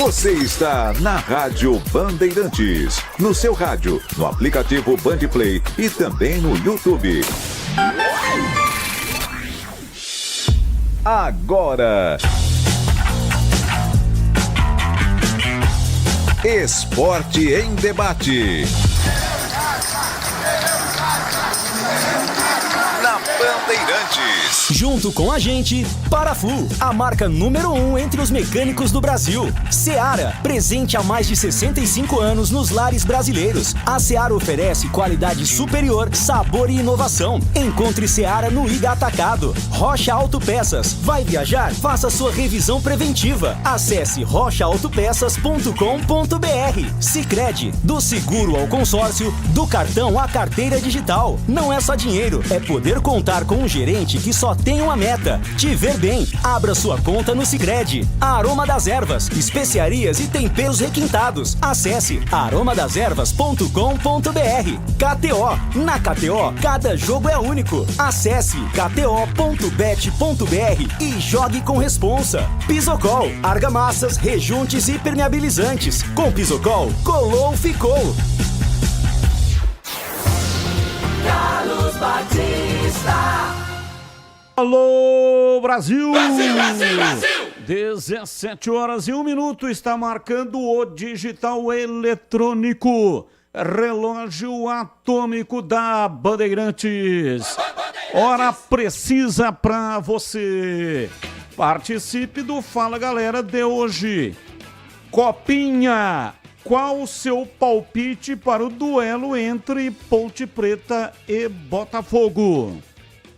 Você está na Rádio Bandeirantes, no seu rádio, no aplicativo Bandplay e também no YouTube. Agora, Esporte em Debate. Na Bandeirantes. Junto com a gente, Paraflu, a marca número 1 entre os mecânicos do Brasil. Seara, presente há mais de 65 anos nos lares brasileiros. A Seara oferece qualidade superior, sabor e inovação. Encontre Seara no Iga Atacado. Rocha Autopeças. Vai viajar? Faça sua revisão preventiva. Acesse rochaautopeças.com.br. Sicredi, do seguro ao consórcio, do cartão à carteira digital. Não é só dinheiro, é poder contar com um gerente que só tem uma meta: te ver bem. Abra sua conta no Sicredi. Aroma das Ervas, especiarias e temperos requintados. Acesse aromadeservas.com.br. KTO, na KTO, cada jogo é único. Acesse kto.bet.br e jogue com responsa. Pisocol, argamassas, rejuntes e permeabilizantes. Com Pisocol, colou, ficou. Carlos Batista. Alô, Brasil! Brasil, Brasil, Brasil! 17 horas e 1 minuto está marcando o digital eletrônico, relógio atômico da Bandeirantes. Hora precisa pra você. Participe do Fala Galera de hoje. Copinha, qual o seu palpite para o duelo entre Ponte Preta e Botafogo?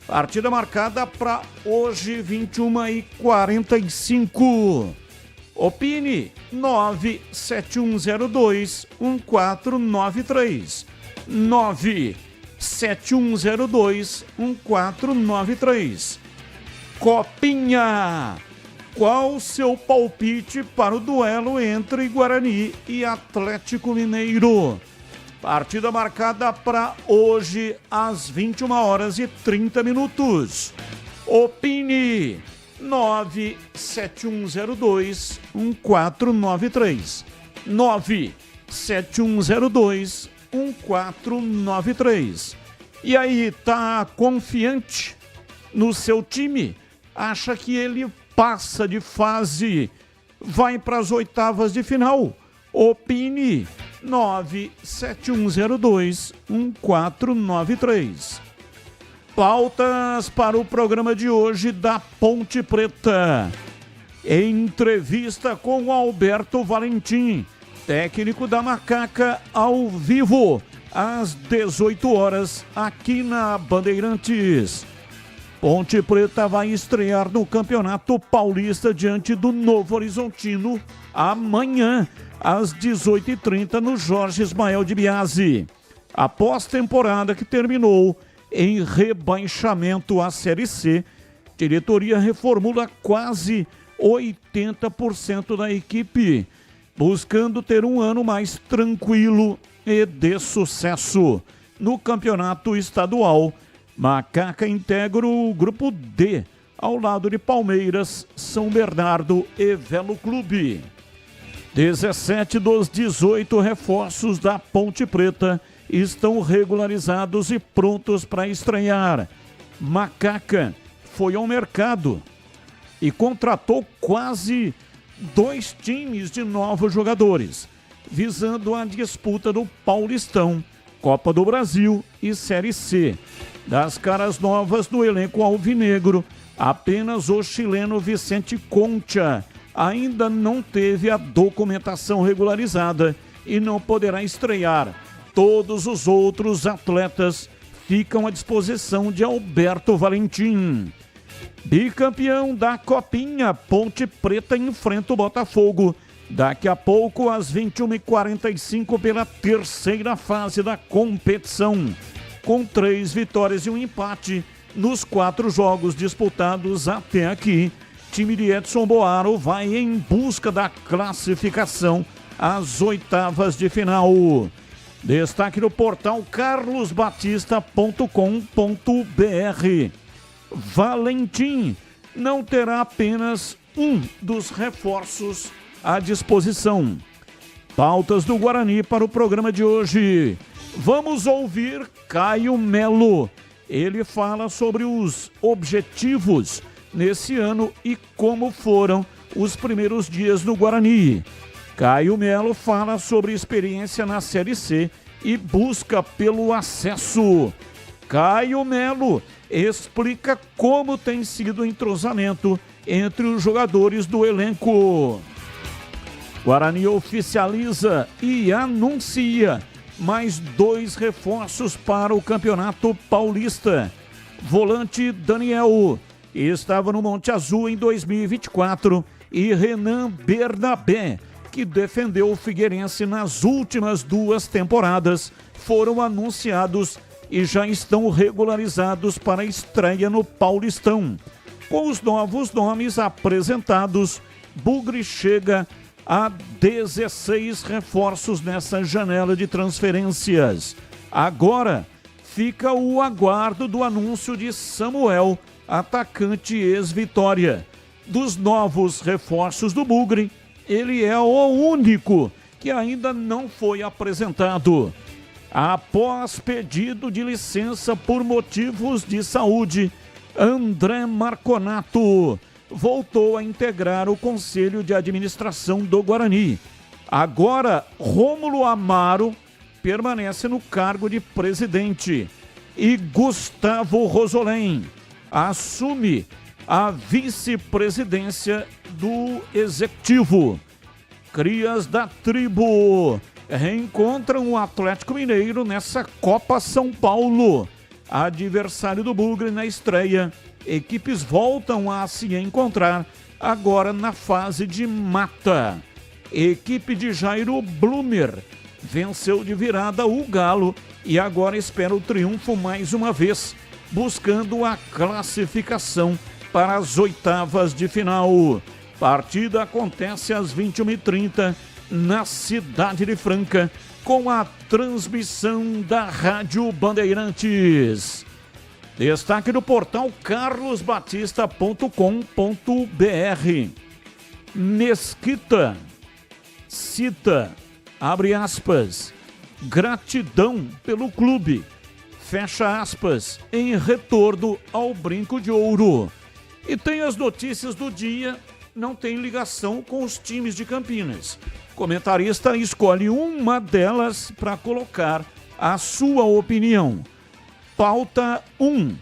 Partida marcada para hoje, 21h45. Opine, 97102-1493. 97102-1493. Copinha, qual o seu palpite para o duelo entre Guarani e Atlético Mineiro? Partida marcada para hoje às 21h30. Opine, 97102-1493. 97102-1493. E aí, tá confiante no seu time? Acha que ele passa de fase, vai para as oitavas de final? Opine, 97102-1493. Pautas para o programa de hoje da Ponte Preta. Entrevista com Alberto Valentim, técnico da Macaca, ao vivo, às 18 horas, aqui na Bandeirantes. Ponte Preta vai estrear no Campeonato Paulista diante do Novo Horizontino amanhã, às 18h30, no Jorge Ismael de Biasi. A pós-temporada que terminou em rebaixamento à Série C, diretoria reformula quase 80% da equipe, buscando ter um ano mais tranquilo e de sucesso. No campeonato estadual, Macaca integra o grupo D, ao lado de Palmeiras, São Bernardo e Velo Clube. 17 dos 18 reforços da Ponte Preta estão regularizados e prontos para estrear. Macaca foi ao mercado e contratou quase 2 times de novos jogadores, visando a disputa do Paulistão, Copa do Brasil e Série C. Das caras novas do elenco alvinegro, apenas o chileno Vicente Concha ainda não teve a documentação regularizada e não poderá estrear. Todos os outros atletas ficam à disposição de Alberto Valentim. Bicampeão da Copinha, Ponte Preta enfrenta o Botafogo daqui a pouco às 21h45 pela terceira fase da competição, com 3 vitórias e um empate nos 4 jogos disputados até aqui. Time de Edson Boaro vai em busca da classificação às oitavas de final. Destaque no portal carlosbatista.com.br. Valentim não terá apenas um dos reforços à disposição. Pautas do Guarani para o programa de hoje. Vamos ouvir Caio Melo. Ele fala sobre os objetivos nesse ano e como foram os primeiros dias no Guarani. Caio Melo fala sobre experiência na Série C e busca pelo acesso. Caio Melo explica como tem sido o entrosamento entre os jogadores do elenco. Guarani oficializa e anuncia mais 2 reforços para o Campeonato Paulista. Volante Daniel estava no Monte Azul em 2024 e Renan Bernabé, que defendeu o Figueirense nas últimas 2 temporadas, foram anunciados e já estão regularizados para a estreia no Paulistão. Com os novos nomes apresentados, Bugre chega a 16 reforços nessa janela de transferências. Agora fica o aguardo do anúncio de Samuel, atacante ex-Vitória. Dos novos reforços do Bugre, ele é o único que ainda não foi apresentado. Após pedido de licença por motivos de saúde, André Marconato voltou a integrar o Conselho de Administração do Guarani. Agora, Rômulo Amaro permanece no cargo de presidente e Gustavo Rosolém assume a vice-presidência do Executivo. Crias da Tribo reencontram o Atlético Mineiro nessa Copa São Paulo. Adversário do Bugre na estreia. Equipes voltam a se encontrar agora na fase de mata. Equipe de Jairo Blumer venceu de virada o Galo e agora espera o triunfo mais uma vez, buscando a classificação para as oitavas de final. Partida acontece às 21h30 na cidade de Franca, com a transmissão da Rádio Bandeirantes. Destaque do portal carlosbatista.com.br. Mesquita cita, abre aspas, gratidão pelo clube, fecha aspas, em retorno ao Brinco de Ouro. E tem as notícias do dia, não tem ligação com os times de Campinas. O comentarista escolhe uma delas para colocar a sua opinião. Pauta 1.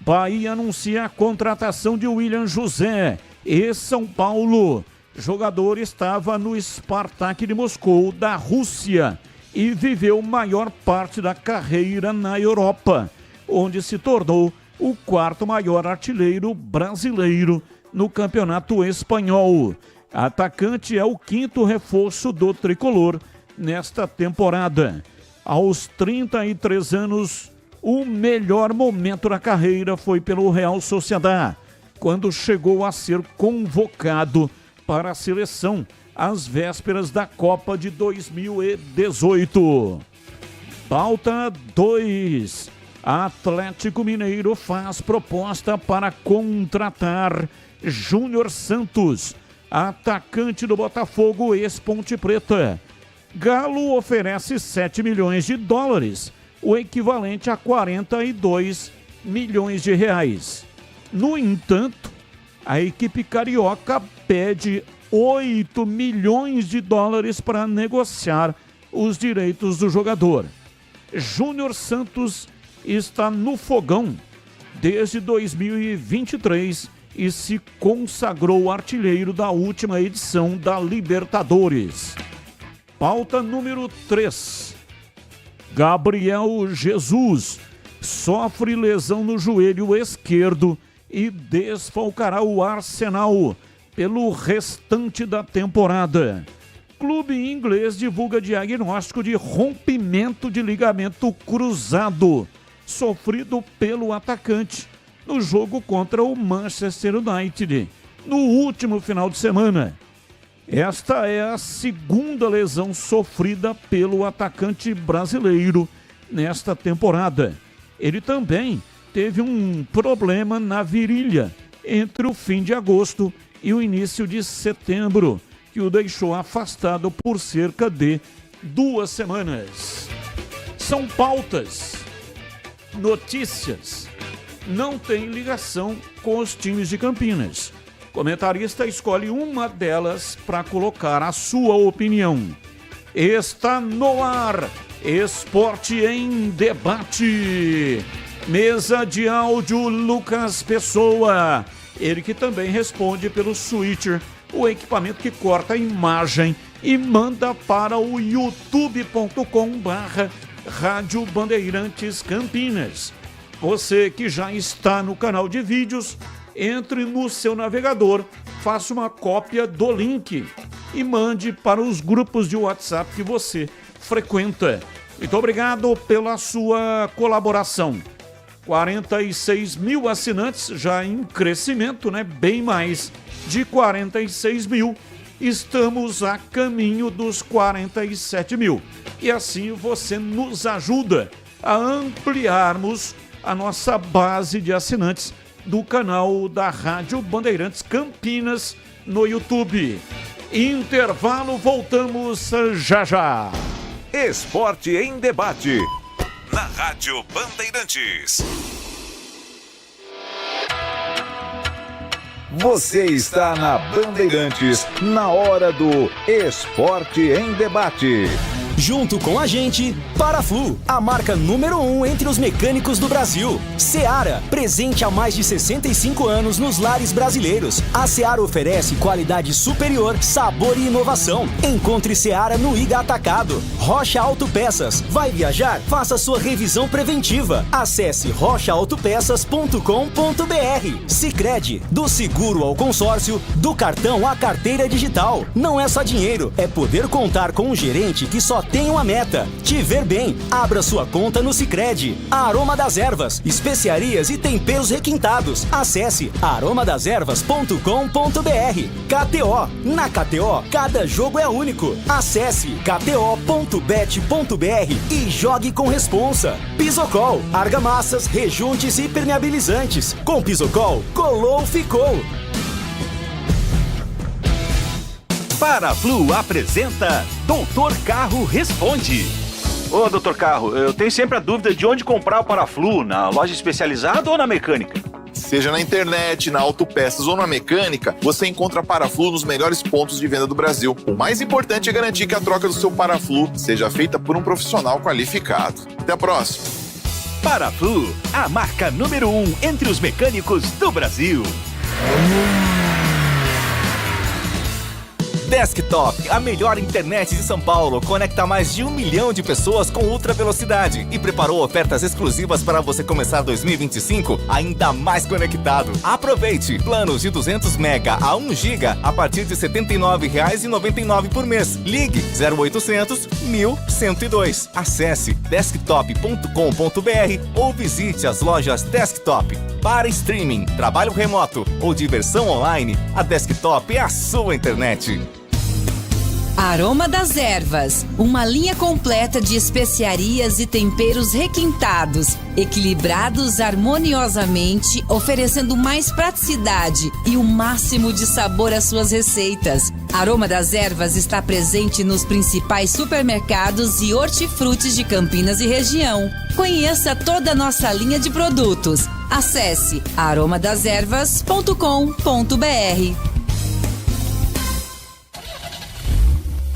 Bahia anuncia a contratação de William José e São Paulo. Jogador estava no Spartak de Moscou, da Rússia, e viveu maior parte da carreira na Europa, onde se tornou o 4º maior artilheiro brasileiro no Campeonato Espanhol. Atacante é o 5º reforço do tricolor nesta temporada. Aos 33 anos, o melhor momento da carreira foi pelo Real Sociedad, quando chegou a ser convocado para a seleção às vésperas da Copa de 2018. Pauta 2. Atlético Mineiro faz proposta para contratar Júnior Santos, atacante do Botafogo, ex-Ponte Preta. Galo oferece 7 milhões de dólares, o equivalente a 42 milhões de reais. No entanto, a equipe carioca pede 8 milhões de dólares para negociar os direitos do jogador. Júnior Santos está no fogão desde 2023 e se consagrou artilheiro da última edição da Libertadores. Pauta número 3. Gabriel Jesus sofre lesão no joelho esquerdo e desfalcará o Arsenal pelo restante da temporada. Clube inglês divulga diagnóstico de rompimento de ligamento cruzado sofrido pelo atacante no jogo contra o Manchester United no último final de semana. Esta é a segunda lesão sofrida pelo atacante brasileiro nesta temporada. Ele também teve um problema na virilha entre o fim de agosto e o início de setembro, que o deixou afastado por cerca de 2 semanas. São pautas, notícias, não tem ligação com os times de Campinas. O comentarista escolhe uma delas para colocar a sua opinião. Está no ar, Esporte em Debate. Mesa de áudio, Lucas Pessoa. Ele que também responde pelo Switcher, o equipamento que corta a imagem e manda para o youtube.com/Rádio Bandeirantes Campinas. Você que já está no canal de vídeos, entre no seu navegador, faça uma cópia do link e mande para os grupos de WhatsApp que você frequenta. Muito obrigado pela sua colaboração. 46 mil assinantes, já em crescimento, né? Bem mais de 46 mil. Estamos a caminho dos 47 mil. E assim você nos ajuda a ampliarmos a nossa base de assinantes do canal da Rádio Bandeirantes Campinas no YouTube. Intervalo, voltamos já já. Esporte em Debate, na Rádio Bandeirantes. Você está na Bandeirantes, na hora do Esporte em Debate. Junto com a gente, Paraflu, a marca número 1 entre os mecânicos do Brasil. Seara, presente há mais de 65 anos nos lares brasileiros. A Seara oferece qualidade superior, sabor e inovação. Encontre Seara no Iga Atacado. Rocha Autopeças. Vai viajar? Faça sua revisão preventiva. Acesse rochaautopeças.com.br. Sicredi, do seguro ao consórcio, do cartão à carteira digital. Não é só dinheiro, é poder contar com um gerente que só tem uma meta: te ver bem. Abra sua conta no Sicredi. Aroma das Ervas, especiarias e temperos requintados. Acesse aromadeservas.com.br. KTO. Na KTO, cada jogo é único. Acesse kto.bet.br e jogue com responsa. Pisocol, argamassas, rejuntes e permeabilizantes. Com Pisocol, colou, ficou. Paraflu apresenta Doutor Carro Responde. Ô, Doutor Carro, eu tenho sempre a dúvida de onde comprar o Paraflu, na loja especializada ou na mecânica? Seja na internet, na Autopeças ou na mecânica, você encontra Paraflu nos melhores pontos de venda do Brasil. O mais importante é garantir que a troca do seu Paraflu seja feita por um profissional qualificado. Até a próxima. Paraflu, a marca número 1 entre os mecânicos do Brasil. Desktop, a melhor internet de São Paulo, conecta mais de 1 milhão de pessoas com ultra velocidade e preparou ofertas exclusivas para você começar 2025 ainda mais conectado. Aproveite! Planos de 200 mega a 1 giga a partir de R$ 79,99 por mês. Ligue 0800 1102. Acesse desktop.com.br ou visite as lojas Desktop. Para streaming, trabalho remoto ou diversão online, a Desktop é a sua internet. Aroma das Ervas, uma linha completa de especiarias e temperos requintados, equilibrados harmoniosamente, oferecendo mais praticidade e o máximo de sabor às suas receitas. Aroma das Ervas está presente nos principais supermercados e hortifrutis de Campinas e região. Conheça toda a nossa linha de produtos. Acesse aromadeservas.com.br.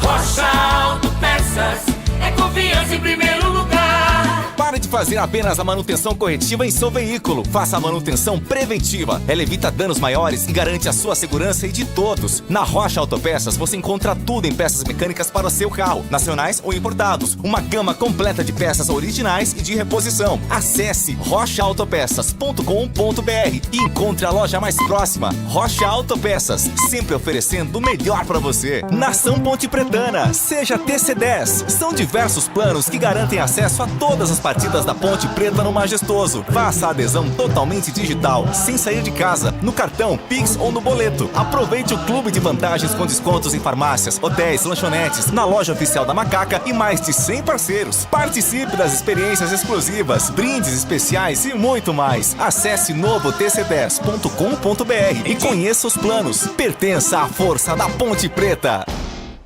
Rocha Autopeças é confiança em primeiro lugar. Pare de fazer apenas a manutenção corretiva em seu veículo. Faça a manutenção preventiva. Ela evita danos maiores e garante a sua segurança e de todos. Na Rocha Autopeças você encontra tudo em peças mecânicas para o seu carro, nacionais ou importados. Uma gama completa de peças originais e de reposição. Acesse rochaautopeças.com.br e encontre a loja mais próxima. Rocha Autopeças, sempre oferecendo o melhor para você. Nação Ponte Pretana, seja TC10. São diversos planos que garantem acesso a todas as partidas torcidas da Ponte Preta no Majestoso. Faça a adesão totalmente digital, sem sair de casa, no cartão, Pix ou no boleto. Aproveite o clube de vantagens com descontos em farmácias, hotéis, lanchonetes, na loja oficial da Macaca e mais de 100 parceiros. Participe das experiências exclusivas, brindes especiais e muito mais. Acesse novotc10.com.br e conheça os planos. Pertença à força da Ponte Preta.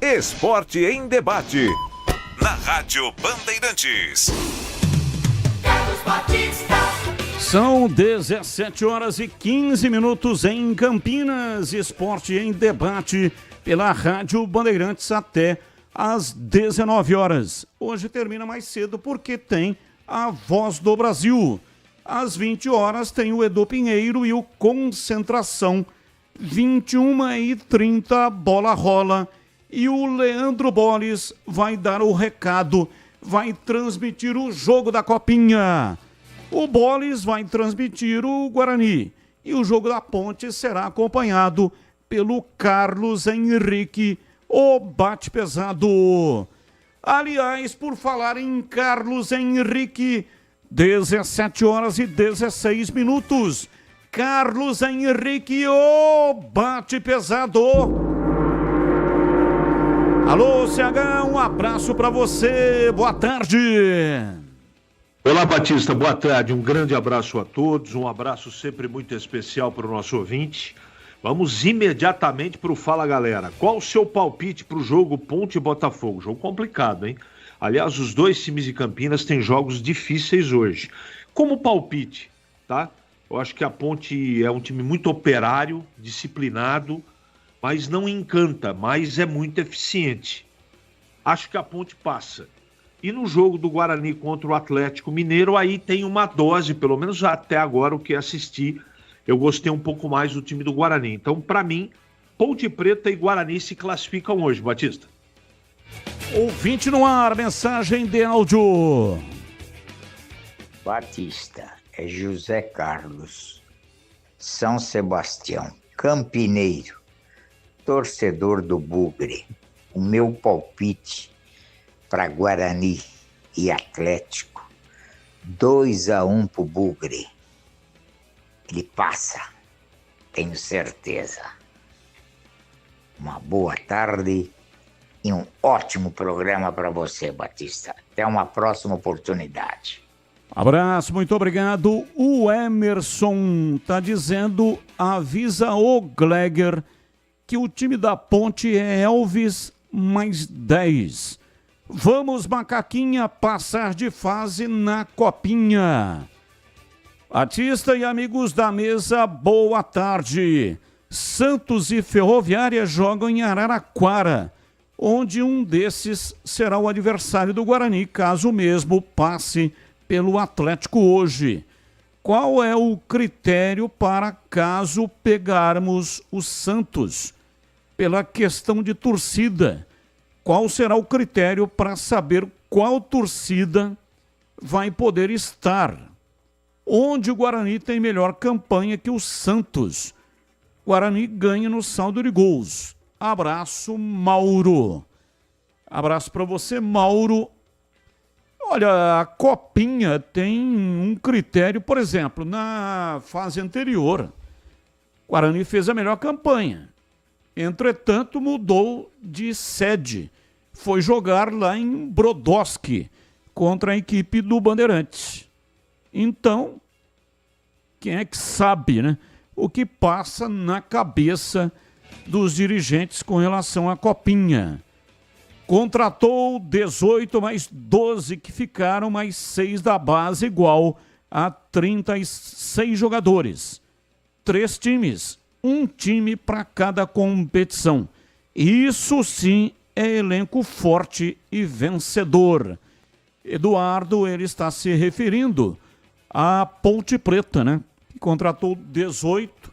Esporte em debate. Na Rádio Bandeirantes. Carlos Batista. São 17h15 em Campinas. Esporte em debate pela Rádio Bandeirantes até às 19 horas. Hoje termina mais cedo porque tem a Voz do Brasil. Às 20 horas tem o Edu Pinheiro e o Concentração. 21h30, bola rola. E o Leandro Boles vai dar o recado, vai transmitir o jogo da Copinha. O Boles vai transmitir o Guarani. E o jogo da Ponte será acompanhado pelo Carlos Henrique, o Bate Pesado. Aliás, por falar em Carlos Henrique, 17h16. Carlos Henrique, o Bate Pesado. Alô, CH, um abraço para você, boa tarde. Olá, Batista, boa tarde, um grande abraço a todos, um abraço sempre muito especial para o nosso ouvinte. Vamos imediatamente para o Fala Galera. Qual o seu palpite para o jogo Ponte e Botafogo? Jogo complicado, hein? Aliás, os dois times de Campinas têm jogos difíceis hoje. Como palpite, tá? Eu acho que a Ponte é um time muito operário, disciplinado, mas não encanta, mas é muito eficiente. Acho que a Ponte passa. E no jogo do Guarani contra o Atlético Mineiro, aí tem uma dose, pelo menos até agora o que assisti, eu gostei um pouco mais do time do Guarani. Então, para mim, Ponte Preta e Guarani se classificam hoje, Batista. Ouvinte no ar, mensagem de áudio. Batista, é José Carlos, São Sebastião, campineiro. Torcedor do Bugre, o meu palpite para Guarani e Atlético, 2-1 pro Bugre. Ele passa, tenho certeza. Uma boa tarde e um ótimo programa para você, Batista. Até uma próxima oportunidade. Abraço, muito obrigado. O Emerson tá dizendo, avisa o Gleger que o time da Ponte é Elvis mais 10. Vamos, Macaquinha, passar de fase na Copinha. Batista e amigos da mesa, boa tarde. Santos e Ferroviária jogam em Araraquara, onde um desses será o adversário do Guarani, caso mesmo passe pelo Atlético hoje. Qual é o critério para caso pegarmos o Santos? Pela questão de torcida. Qual será o critério para saber qual torcida vai poder estar? Onde o Guarani tem melhor campanha que o Santos? Guarani ganha no saldo de gols. Abraço, Mauro. Abraço para você, Mauro. Olha, a Copinha tem um critério, por exemplo, na fase anterior, o Guarani fez a melhor campanha. Entretanto, mudou de sede. Foi jogar lá em Brodowski, contra a equipe do Bandeirantes. Então, quem é que sabe, né? O que passa na cabeça dos dirigentes com relação à Copinha. Contratou 18 mais 12 que ficaram, mais 6 da base, igual a 36 jogadores. 3 times, um time para cada competição. Isso sim é elenco forte e vencedor. Eduardo, ele está se referindo à Ponte Preta, né? Que contratou 18,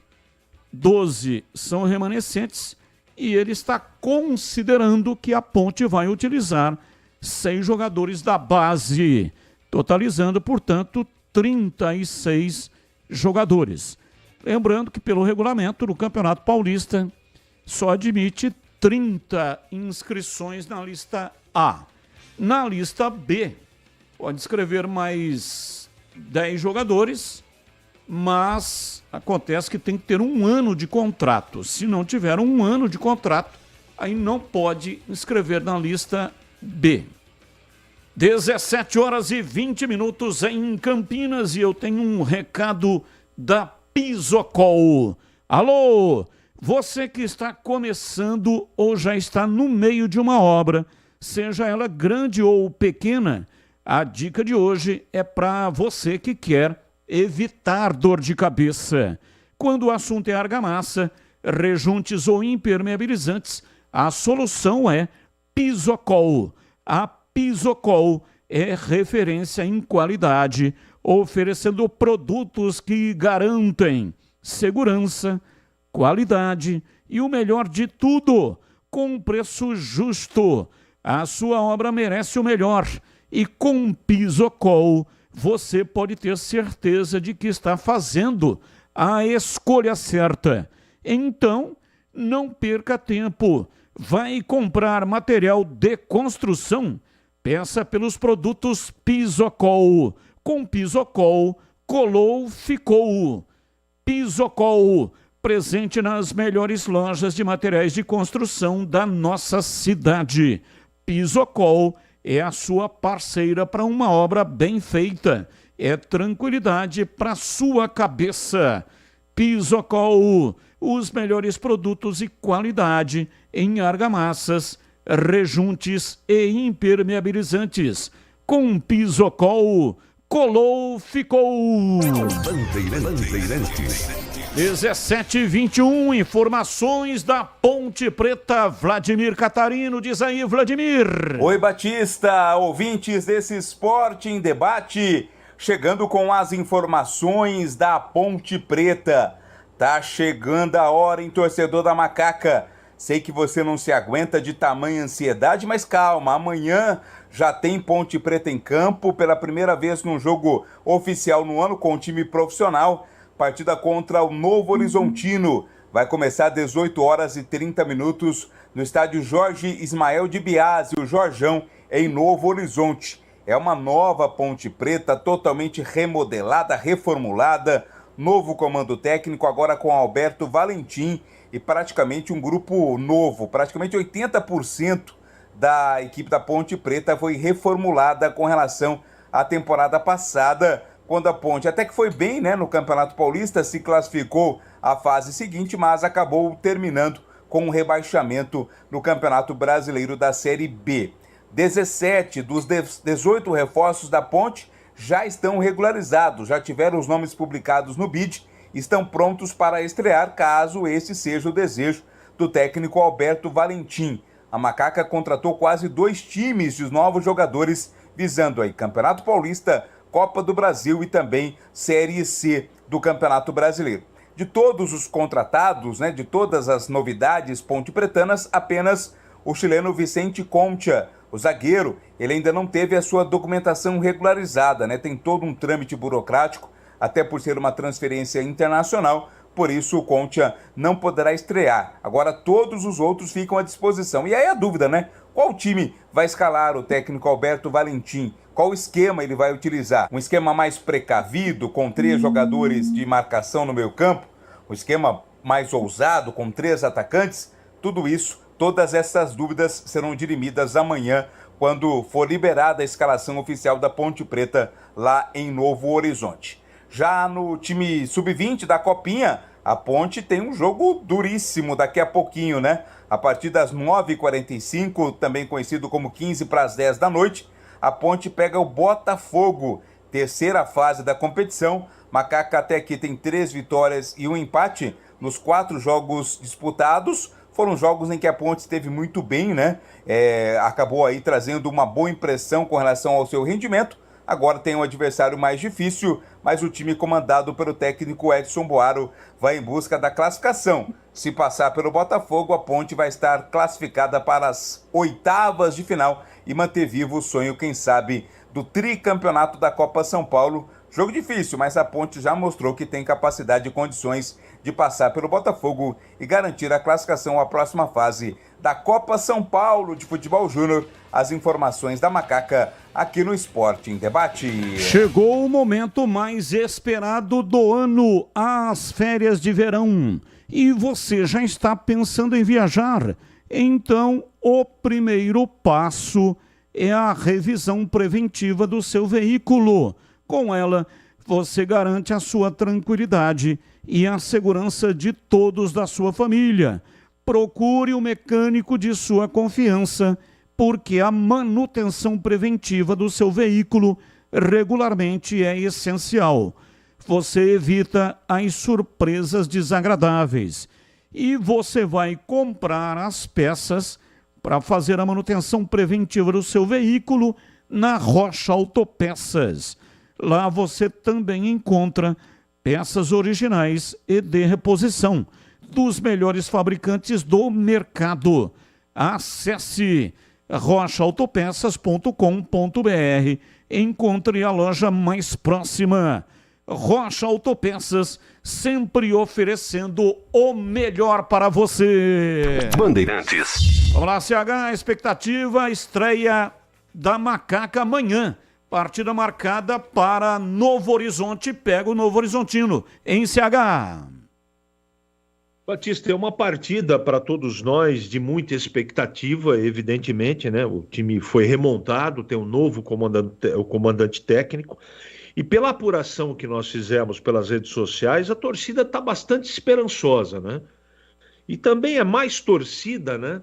12 são remanescentes. E ele está considerando que a Ponte vai utilizar 6 jogadores da base, totalizando, portanto, 36 jogadores. Lembrando que, pelo regulamento do Campeonato Paulista, só admite 30 inscrições na lista A. Na lista B, pode inscrever mais 10 jogadores, mas acontece que tem que ter 1 ano de contrato. Se não tiver 1 ano de contrato, aí não pode inscrever na lista B. 17h20 em Campinas e eu tenho um recado da Pisocol. Alô, você que está começando ou já está no meio de uma obra, seja ela grande ou pequena, a dica de hoje é para você que quer evitar dor de cabeça. Quando o assunto é argamassa, rejuntes ou impermeabilizantes, a solução é Pisocol. A Pisocol é referência em qualidade, oferecendo produtos que garantem segurança, qualidade e o melhor de tudo, com preço justo. A sua obra merece o melhor e com Pisocol você pode ter certeza de que está fazendo a escolha certa. Então, não perca tempo. Vai comprar material de construção? Peça pelos produtos Pisocol. Com Pisocol, colou, ficou. Pisocol, presente nas melhores lojas de materiais de construção da nossa cidade. Pisocol é a sua parceira para uma obra bem feita. É tranquilidade para sua cabeça. Pisocol, os melhores produtos e qualidade em argamassas, rejuntes e impermeabilizantes. Com Pisocol, colou, ficou. 17h21, informações da Ponte Preta. Vladimir Catarino, diz aí, Vladimir. Oi, Batista, ouvintes desse Esporte em Debate, chegando com as informações da Ponte Preta. Tá chegando a hora, hein, torcedor da Macaca. Sei que você não se aguenta de tamanha ansiedade, mas calma, amanhã já tem Ponte Preta em campo pela primeira vez num jogo oficial no ano com o time profissional. Partida contra o Novo Horizontino. Vai começar às 18h30 no estádio Jorge Ismael de Biasi, o Jorjão, em Novo Horizonte. É uma nova Ponte Preta, totalmente remodelada, reformulada. Novo comando técnico, agora com Alberto Valentim e praticamente um grupo novo. Praticamente 80% da equipe da Ponte Preta foi reformulada com relação à temporada passada, quando a Ponte até que foi bem, né, no Campeonato Paulista, se classificou à fase seguinte, mas acabou terminando com um rebaixamento no Campeonato Brasileiro da Série B. 17 dos 18 reforços da Ponte já estão regularizados, já tiveram os nomes publicados no BID, estão prontos para estrear, caso esse seja o desejo do técnico Alberto Valentim. A Macaca contratou quase 2 times de novos jogadores, visando aí Campeonato Paulista, Copa do Brasil e também Série C do Campeonato Brasileiro. De todos os contratados, né, de todas as novidades ponte-pretanas, apenas o chileno Vicente Concha, o zagueiro, ele ainda não teve a sua documentação regularizada, né? Tem todo um trâmite burocrático, até por ser uma transferência internacional, por isso o Concha não poderá estrear. Agora todos os outros ficam à disposição. E aí a dúvida, né? Qual time vai escalar o técnico Alberto Valentim? Qual esquema ele vai utilizar? Um esquema mais precavido, com 3 jogadores de marcação no meio campo? Um esquema mais ousado, com 3 atacantes? Tudo isso, todas essas dúvidas serão dirimidas amanhã, quando for liberada a escalação oficial da Ponte Preta lá em Novo Horizonte. Já no time sub-20 da Copinha, a Ponte tem um jogo duríssimo daqui a pouquinho, né? A partir das 9h45, também conhecido como 9h45 da noite, a Ponte pega o Botafogo, terceira fase da competição. Macaca até aqui tem 3 vitórias e 1 empate nos 4 jogos disputados. Foram jogos em que a Ponte esteve muito bem, né? Acabou aí trazendo uma boa impressão com relação ao seu rendimento. Agora tem um adversário mais difícil, mas o time comandado pelo técnico Edson Boaro vai em busca da classificação. Se passar pelo Botafogo, a Ponte vai estar classificada para as 8ª de final e manter vivo o sonho, quem sabe, do tricampeonato da Copa São Paulo. Jogo difícil, mas a Ponte já mostrou que tem capacidade e condições de passar pelo Botafogo e garantir a classificação à próxima fase da Copa São Paulo de Futebol Júnior. As informações da Macaca aqui no Esporte em Debate. Chegou o momento mais esperado do ano, as férias de verão. E você já está pensando em viajar? Então, o primeiro passo é a revisão preventiva do seu veículo. Com ela, você garante a sua tranquilidade e a segurança de todos da sua família. Procure o mecânico de sua confiança, porque a manutenção preventiva do seu veículo regularmente é essencial. Você evita as surpresas desagradáveis e você vai comprar as peças para fazer a manutenção preventiva do seu veículo na Rocha Autopeças. Lá você também encontra peças originais e de reposição dos melhores fabricantes do mercado. Acesse rochaautopeças.com.br. Encontre a loja mais próxima. Rocha Autopeças, sempre oferecendo o melhor para você. Bandeirantes. Vamos lá, CH, expectativa, estreia da Macaca amanhã. Partida marcada para Novo Horizonte, pega o Novo Horizontino em CH. Batista, é uma partida para todos nós de muita expectativa, evidentemente, né? O time foi remontado, tem um novo comandante técnico, e pela apuração que nós fizemos pelas redes sociais, a torcida está bastante esperançosa, né? E também é mais torcida, né?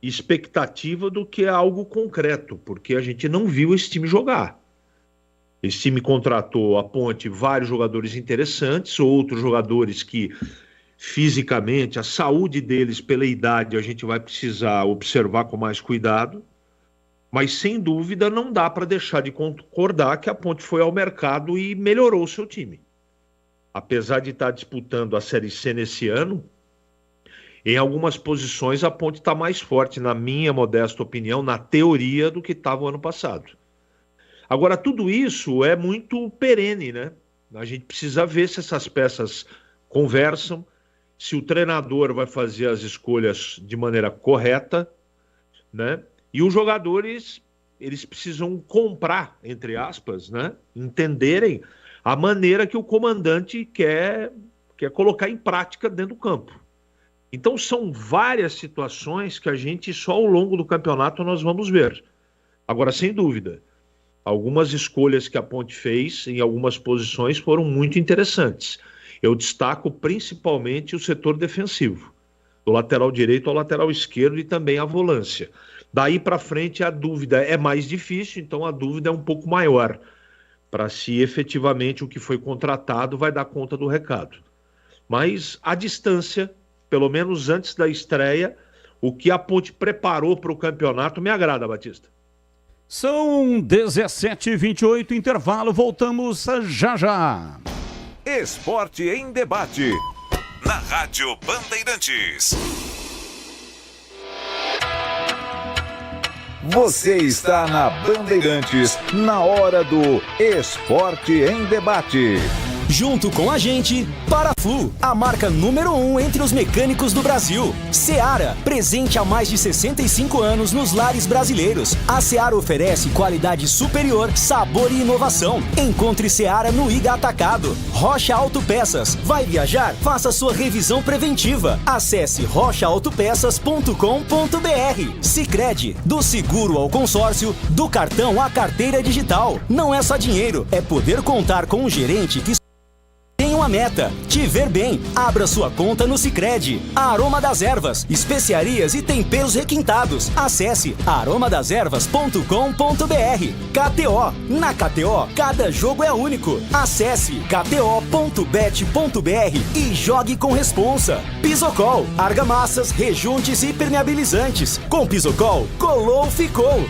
Expectativa do que algo concreto, porque a gente não viu esse time jogar. Esse time contratou a Ponte vários jogadores interessantes, outros jogadores que fisicamente, a saúde deles pela idade, a gente vai precisar observar com mais cuidado, mas sem dúvida não dá para deixar de concordar que a Ponte foi ao mercado e melhorou o seu time. Apesar de estar disputando a Série C nesse ano, em algumas posições a Ponte está mais forte, na minha modesta opinião, na teoria, do que estava o ano passado. Agora, tudo isso é muito perene, né? A gente precisa ver se essas peças conversam, se o treinador vai fazer as escolhas de maneira correta, né? E os jogadores, eles precisam comprar, entre aspas, né? Entenderem a maneira que o comandante quer colocar em prática dentro do campo. Então são várias situações que a gente só ao longo do campeonato nós vamos ver. Agora, sem dúvida, algumas escolhas que a Ponte fez em algumas posições foram muito interessantes. Eu destaco principalmente o setor defensivo, do lateral direito ao lateral esquerdo e também a volância. Daí para frente a dúvida é mais difícil, então a dúvida é um pouco maior para se efetivamente o que foi contratado vai dar conta do recado. Mas à distância, pelo menos antes da estreia, o que a Ponte preparou para o campeonato me agrada, Batista. São 17h28, intervalo, voltamos já já. Esporte em Debate, na Rádio Bandeirantes. Você está na Bandeirantes, na hora do Esporte em Debate. Junto com a gente, Paraflu, a marca número 1 entre os mecânicos do Brasil. Seara, presente há mais de 65 anos nos lares brasileiros. A Seara oferece qualidade superior, sabor e inovação. Encontre Seara no Iga Atacado. Rocha Autopeças. Vai viajar? Faça sua revisão preventiva. Acesse rochaautopeças.com.br. Sicredi, do seguro ao consórcio, do cartão à carteira digital. Não é só dinheiro, é poder contar com um gerente que tem uma meta, te ver bem. Abra sua conta no Sicredi. Aroma das Ervas, especiarias e temperos requintados. Acesse aromadeservas.com.br. KTO. Na KTO, cada jogo é único. Acesse kto.bet.br e jogue com responsa. Pisocol, argamassas, rejuntes e permeabilizantes. Com Pisocol, colou, ficou.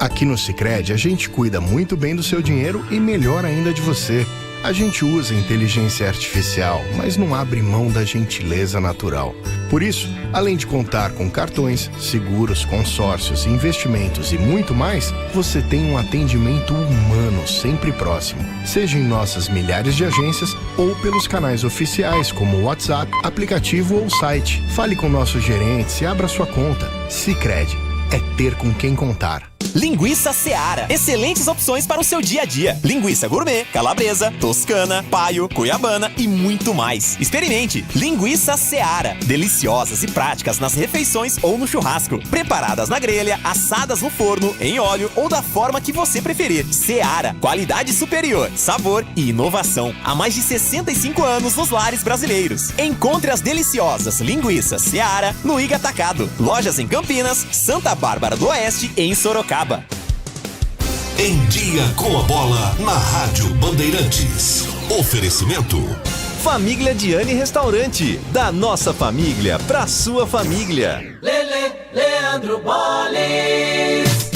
Aqui no Sicredi, a gente cuida muito bem do seu dinheiro e melhor ainda de você. A gente usa inteligência artificial, mas não abre mão da gentileza natural. Por isso, além de contar com cartões, seguros, consórcios, investimentos e muito mais, você tem um atendimento humano sempre próximo. Seja em nossas milhares de agências ou pelos canais oficiais como WhatsApp, aplicativo ou site. Fale com nossos gerentes e abra sua conta. Sicredi é ter com quem contar. Linguiça Seara. Excelentes opções para o seu dia a dia. Linguiça gourmet, calabresa, toscana, paio, cuiabana e muito mais. Experimente. Linguiça Seara. Deliciosas e práticas nas refeições ou no churrasco. Preparadas na grelha, assadas no forno, em óleo ou da forma que você preferir. Seara. Qualidade superior, sabor e inovação. Há mais de 65 anos nos lares brasileiros. Encontre as deliciosas linguiças Seara no Iga Atacado. Lojas em Campinas, Santa Bárbara do Oeste e em Sorocaba. Em Dia com a Bola, na Rádio Bandeirantes. Oferecimento Família Diani Restaurante. Da nossa família pra sua família. Lele, Leandro Boles.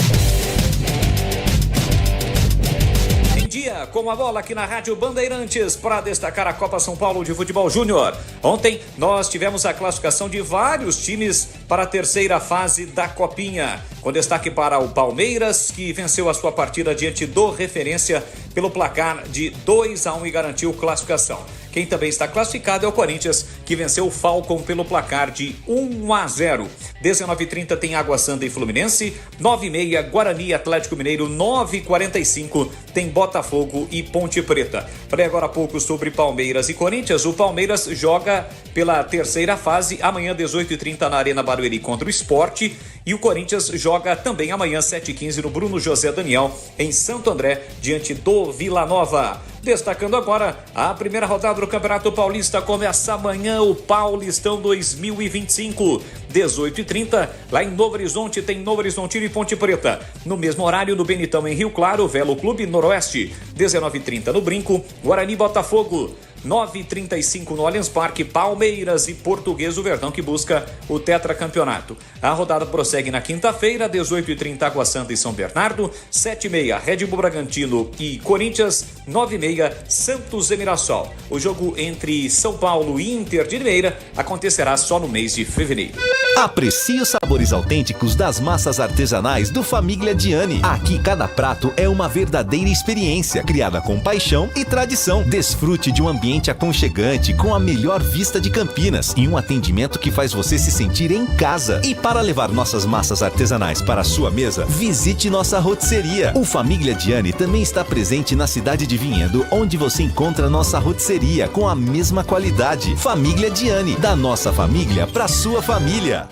Dia com a bola aqui na Rádio Bandeirantes para destacar a Copa São Paulo de Futebol Júnior. Ontem nós tivemos a classificação de vários times para a terceira fase da Copinha, com destaque para o Palmeiras, que venceu a sua partida diante do Referência pelo placar de 2-1 e garantiu classificação. Quem também está classificado é o Corinthians, que venceu o Falcon pelo placar de 1-0. 19h30 tem Água Santa e Fluminense, 9h30 Guarani e Atlético Mineiro, 9h45 tem Botafogo e Ponte Preta. Falei agora há pouco sobre Palmeiras e Corinthians. O Palmeiras joga pela terceira fase, amanhã 18h30 na Arena Barueri contra o Sport, e o Corinthians joga também amanhã 7h15 no Bruno José Daniel, em Santo André, diante do Vila Nova. Destacando agora, a primeira rodada do Campeonato Paulista começa amanhã, o Paulistão 2025, 18h30, lá em Novo Horizonte, tem Novo Horizontino e Ponte Preta. No mesmo horário, no Benitão, em Rio Claro, Velo Clube Noroeste, 19h30 no Brinco, Guarani Botafogo. 9h35 no Allianz Parque, Palmeiras e Português, o Verdão que busca o tetracampeonato. A rodada prossegue na quinta-feira, 18h30 Água Santa e São Bernardo, 7h30 Red Bull Bragantino e Corinthians, 9h30 Santos e Mirassol. O jogo entre São Paulo e Inter de Limeira acontecerá só no mês de fevereiro. Aprecie os sabores autênticos das massas artesanais do Família Diani. Aqui cada prato é uma verdadeira experiência, criada com paixão e tradição. Desfrute de um ambiente aconchegante, com a melhor vista de Campinas e um atendimento que faz você se sentir em casa. E para levar nossas massas artesanais para a sua mesa, visite nossa rotisseria. O Família Diani também está presente na cidade de Vinhedo, onde você encontra nossa rotisseria com a mesma qualidade. Família Diani, da nossa família para sua família.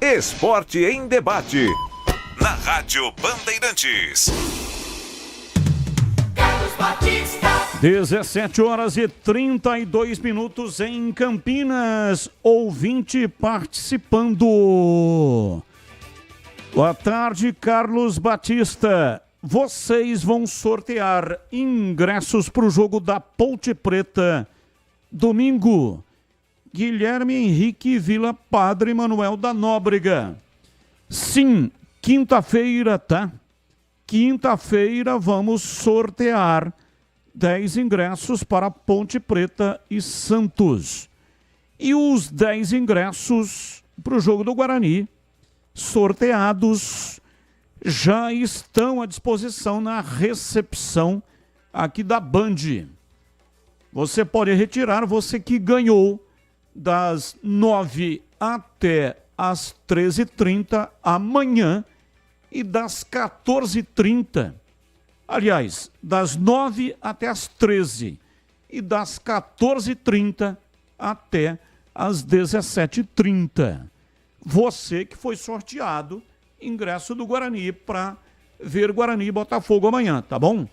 Esporte em debate. Na Rádio Bandeirantes. Carlos Batista. 17h32 em Campinas. Ouvinte participando. Boa tarde, Carlos Batista. Vocês vão sortear ingressos para o jogo da Ponte Preta domingo. Guilherme Henrique Vila Padre Manuel da Nóbrega. Sim, quinta-feira, tá? Quinta-feira vamos sortear 10 ingressos para Ponte Preta e Santos. E os 10 ingressos para o jogo do Guarani, sorteados, já estão à disposição na recepção aqui da Band. Você pode retirar, você que ganhou, das 9 até as 13h30 amanhã e das 14h30. Aliás, das 9 até as 13 e das 14h30 até as 17h30. Você que foi sorteado, ingresso do Guarani para ver Guarani e Botafogo amanhã, tá bom?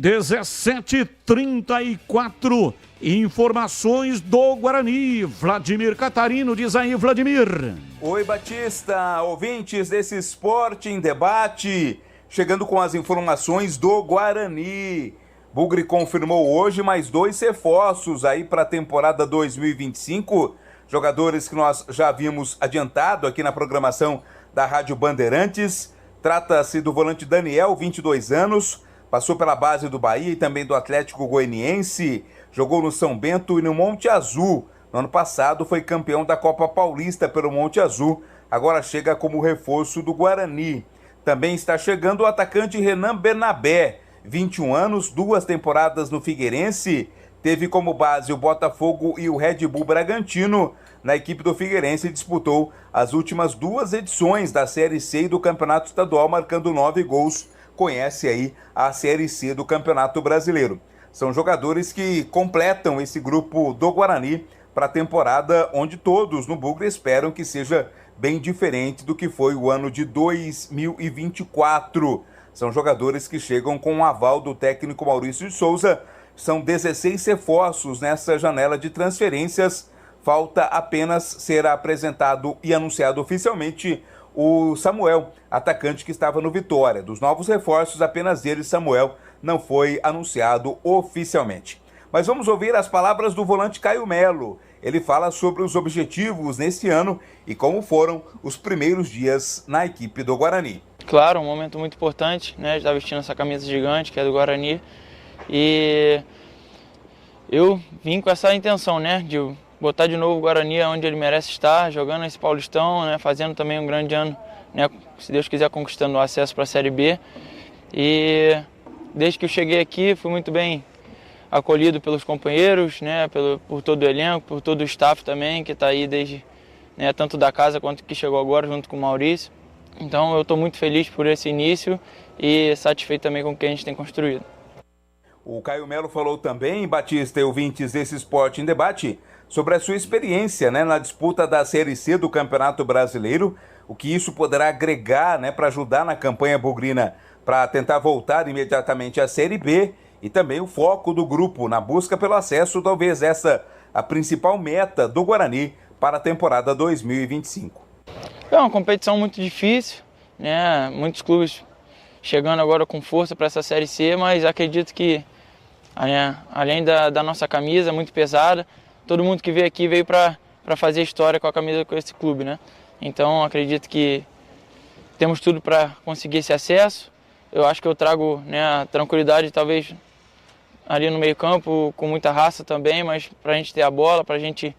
17h34, informações do Guarani. Vladimir Catarino, diz aí, Vladimir. Oi, Batista, ouvintes desse Esporte em Debate, chegando com as informações do Guarani. Bugre confirmou hoje mais 2 reforços aí para a temporada 2025, jogadores que nós já havíamos adiantado aqui na programação da Rádio Bandeirantes. Trata-se do volante Daniel, 22 anos, passou pela base do Bahia e também do Atlético Goianiense, jogou no São Bento e no Monte Azul. No ano passado foi campeão da Copa Paulista pelo Monte Azul, agora chega como reforço do Guarani. Também está chegando o atacante Renan Bernabé, 21 anos, 2 temporadas no Figueirense, teve como base o Botafogo e o Red Bull Bragantino. Na equipe do Figueirense disputou as últimas 2 edições da Série C e do Campeonato Estadual, marcando 9 gols. Conhece aí a Série C do Campeonato Brasileiro. São jogadores que completam esse grupo do Guarani para a temporada onde todos no Bugre esperam que seja bem diferente do que foi o ano de 2024. São jogadores que chegam com o aval do técnico Maurício de Souza. São 16 reforços nessa janela de transferências. Falta apenas ser apresentado e anunciado oficialmente o Samuel, atacante que estava no Vitória. Dos novos reforços, apenas ele, Samuel, não foi anunciado oficialmente. Mas vamos ouvir as palavras do volante Caio Melo. Ele fala sobre os objetivos nesse ano e como foram os primeiros dias na equipe do Guarani. Claro, um momento muito importante, né? Estar vestindo essa camisa gigante que é do Guarani. E eu vim com essa intenção, né? De botar de novo o Guarani onde ele merece estar, jogando esse Paulistão, né? Fazendo também um grande ano, né? Se Deus quiser, conquistando o acesso para a Série B. E desde que eu cheguei aqui, fui muito bem acolhido pelos companheiros, né, por todo o elenco, por todo o staff também, que está aí desde, né, tanto da casa quanto que chegou agora junto com o Maurício. Então eu estou muito feliz por esse início e satisfeito também com o que a gente tem construído. O Caio Melo falou também, Batista e ouvintes desse Esporte em Debate, sobre a sua experiência, né, na disputa da Série C do Campeonato Brasileiro, o que isso poderá agregar, né, para ajudar na campanha bugrina para tentar voltar imediatamente à Série B. E também o foco do grupo na busca pelo acesso, talvez essa a principal meta do Guarani para a temporada 2025. É uma competição muito difícil, né? Muitos clubes chegando agora com força para essa Série C, mas acredito que, além da nossa camisa muito pesada, todo mundo que veio aqui veio para fazer história com a camisa com esse clube, né? Então acredito que temos tudo para conseguir esse acesso. Eu acho que eu trago, né, a tranquilidade, talvez ali no meio campo, com muita raça também, mas para a gente ter a bola, para a gente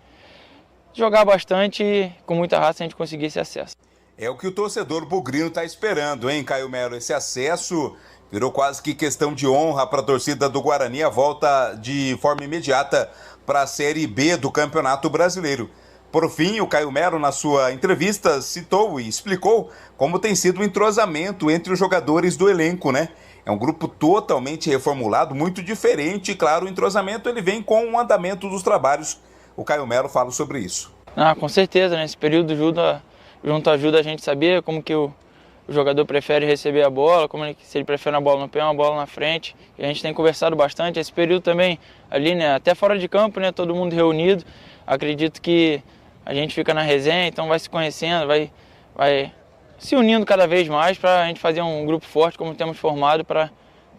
jogar bastante e com muita raça a gente conseguir esse acesso. É o que o torcedor bugrino está esperando, hein, Caio Melo? Esse acesso virou quase que questão de honra para a torcida do Guarani, a volta de forma imediata para a Série B do Campeonato Brasileiro. Por fim, o Caio Melo, na sua entrevista, citou e explicou como tem sido o entrosamento entre os jogadores do elenco, né? É um grupo totalmente reformulado, muito diferente. Claro, o entrosamento ele vem com o andamento dos trabalhos. O Caio Melo fala sobre isso. Com certeza, né? Esse período ajuda a gente a saber como que o jogador prefere receber a bola, se ele prefere a bola no pé ou uma bola na frente. E a gente tem conversado bastante. Esse período também ali, né? Até fora de campo, né? Todo mundo reunido. Acredito que a gente fica na resenha, então vai se conhecendo, vai se unindo cada vez mais para a gente fazer um grupo forte como temos formado para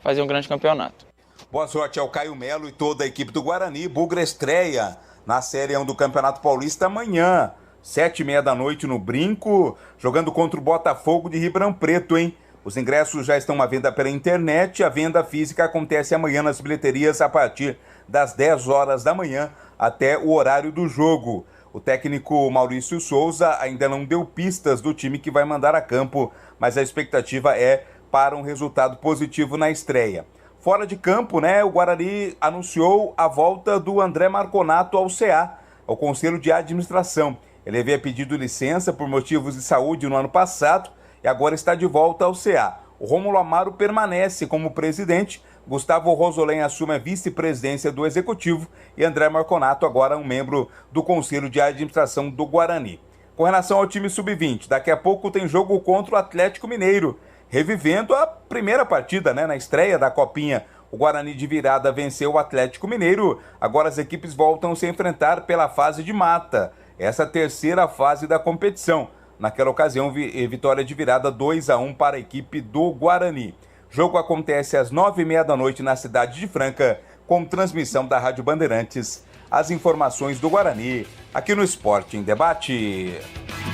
fazer um grande campeonato. Boa sorte ao Caio Melo e toda a equipe do Guarani. Bugre estreia na Série 1 do Campeonato Paulista amanhã, 7h30 da noite no Brinco, jogando contra o Botafogo de Ribeirão Preto, hein? Os ingressos já estão à venda pela internet, a venda física acontece amanhã nas bilheterias a partir das 10 horas da manhã até o horário do jogo. O técnico Maurício Souza ainda não deu pistas do time que vai mandar a campo, mas a expectativa é para um resultado positivo na estreia. Fora de campo, né, o Guarani anunciou a volta do André Marconato ao CA, ao Conselho de Administração. Ele havia pedido licença por motivos de saúde no ano passado e agora está de volta ao CA. O Rômulo Amaro permanece como presidente, Gustavo Rosolém assume a vice-presidência do Executivo e André Marconato agora um membro do Conselho de Administração do Guarani. Com relação ao time sub-20, daqui a pouco tem jogo contra o Atlético Mineiro, revivendo a primeira partida, né, na estreia da Copinha. O Guarani de virada venceu o Atlético Mineiro, agora as equipes voltam a se enfrentar pela fase de mata, essa terceira fase da competição. Naquela ocasião, vitória de virada 2-1 para a equipe do Guarani. Jogo acontece às 9h30 da noite na cidade de Franca, com transmissão da Rádio Bandeirantes. As informações do Guarani, aqui no Esporte em Debate.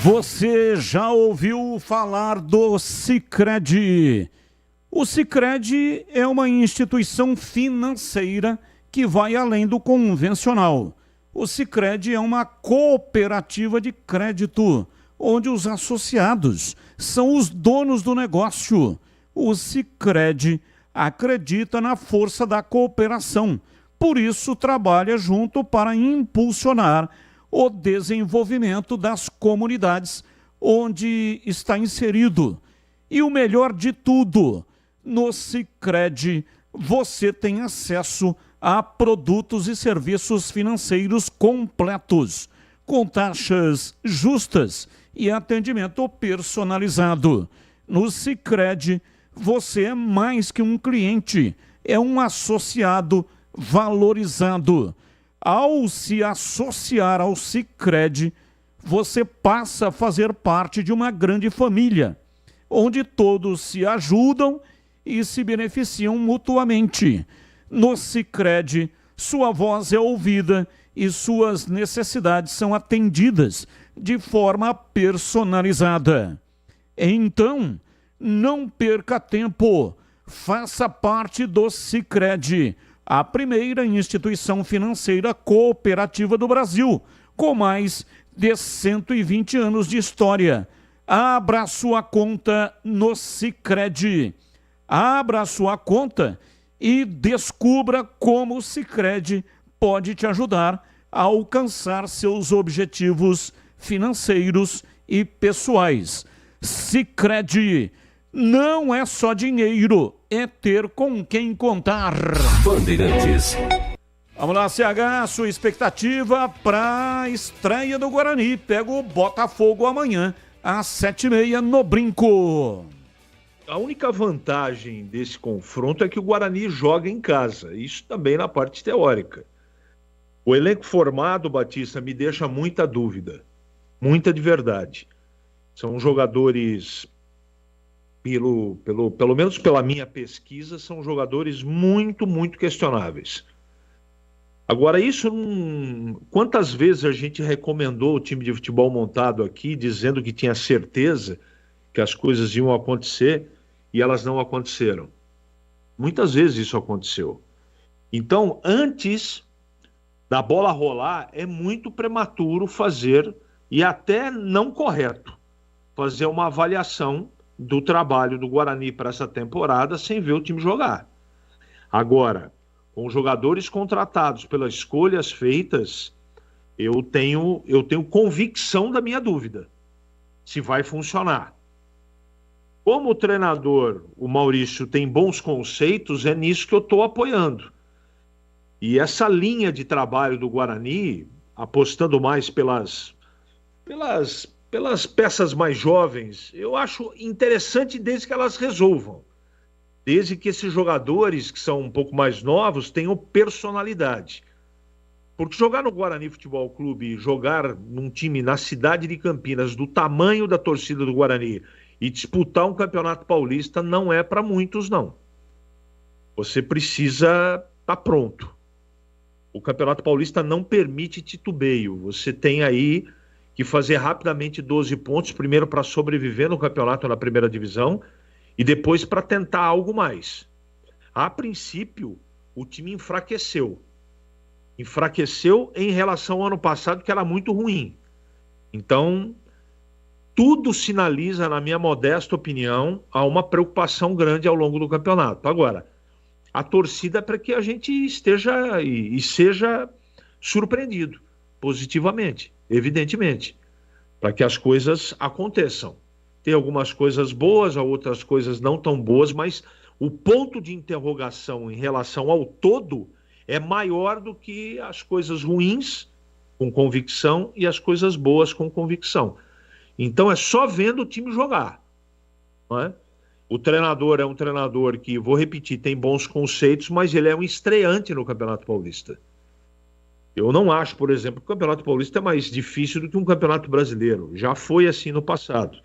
Você já ouviu falar do Sicredi? O Sicredi é uma instituição financeira que vai além do convencional. O Sicredi é uma cooperativa de crédito, onde os associados são os donos do negócio. O Sicredi acredita na força da cooperação, por isso trabalha junto para impulsionar o desenvolvimento das comunidades onde está inserido. E o melhor de tudo, no Sicredi você tem acesso a produtos e serviços financeiros completos, com taxas justas e atendimento personalizado. No Sicredi, você é mais que um cliente, é um associado valorizado. Ao se associar ao Sicredi, você passa a fazer parte de uma grande família, onde todos se ajudam e se beneficiam mutuamente. No Sicredi, sua voz é ouvida e suas necessidades são atendidas de forma personalizada. Então, não perca tempo, faça parte do Sicredi, a primeira instituição financeira cooperativa do Brasil, com mais de 120 anos de história. Abra sua conta no Sicredi. Abra sua conta e descubra como o Sicredi pode te ajudar a alcançar seus objetivos financeiros e pessoais. Sicredi não é só dinheiro, é ter com quem contar. Bandeirantes. Vamos lá, CH, sua expectativa para a estreia do Guarani. Pega o Botafogo amanhã, às 7h30 no Brinco. A única vantagem desse confronto é que o Guarani joga em casa, isso também na parte teórica. O elenco formado, Batista, me deixa muita dúvida, muita de verdade. São jogadores, pelo menos pela minha pesquisa, são jogadores muito questionáveis. Agora, isso quantas vezes a gente recomendou o time de futebol montado aqui, dizendo que tinha certeza que as coisas iam acontecer e elas não aconteceram. Muitas vezes isso aconteceu. Então, antes da bola rolar, é muito prematuro fazer, e até não correto, fazer uma avaliação do trabalho do Guarani para essa temporada sem ver o time jogar. Agora, com jogadores contratados pelas escolhas feitas, eu tenho convicção da minha dúvida se vai funcionar. Como o treinador, o Maurício, tem bons conceitos, é nisso que eu estou apoiando. E essa linha de trabalho do Guarani, apostando mais pelas peças mais jovens, eu acho interessante desde que elas resolvam. Desde que esses jogadores, que são um pouco mais novos, tenham personalidade. Porque jogar no Guarani Futebol Clube, jogar num time na cidade de Campinas, do tamanho da torcida do Guarani, e disputar um campeonato paulista não é para muitos, não. Você precisa estar pronto. O campeonato paulista não permite titubeio. Você tem aí que fazer rapidamente 12 pontos, primeiro para sobreviver no campeonato na primeira divisão, e depois para tentar algo mais. A princípio, o time enfraqueceu. Enfraqueceu em relação ao ano passado, que era muito ruim. Então, tudo sinaliza, na minha modesta opinião, a uma preocupação grande ao longo do campeonato. Agora, a torcida é para que a gente esteja e seja surpreendido positivamente, evidentemente, para que as coisas aconteçam. Tem algumas coisas boas, outras coisas não tão boas, mas o ponto de interrogação em relação ao todo é maior do que as coisas ruins com convicção e as coisas boas com convicção. Então é só vendo o time jogar, não é? O treinador é um treinador que, vou repetir, tem bons conceitos, mas ele é um estreante no Campeonato Paulista. Eu não acho, por exemplo, que o Campeonato Paulista é mais difícil do que um Campeonato Brasileiro. Já foi assim no passado.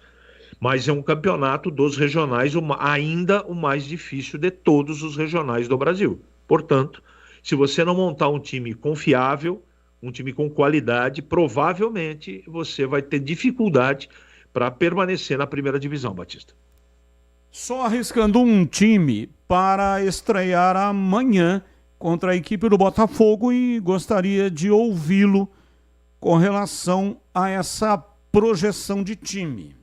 Mas é um campeonato dos regionais, ainda o mais difícil de todos os regionais do Brasil. Portanto, se você não montar um time confiável, um time com qualidade, provavelmente você vai ter dificuldade para permanecer na primeira divisão, Batista. Só arriscando um time para estrear amanhã contra a equipe do Botafogo e gostaria de ouvi-lo com relação a essa projeção de time.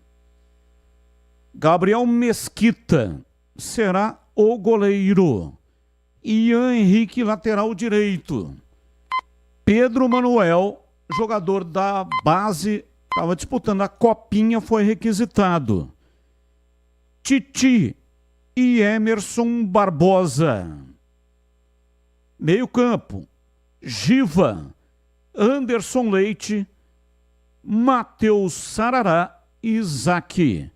Gabriel Mesquita será o goleiro. Ian Henrique, lateral direito. Pedro Manuel, jogador da base, estava disputando a copinha, foi requisitado. Titi e Emerson Barbosa. Meio campo, Giva, Anderson Leite, Matheus Sarará e Isaac.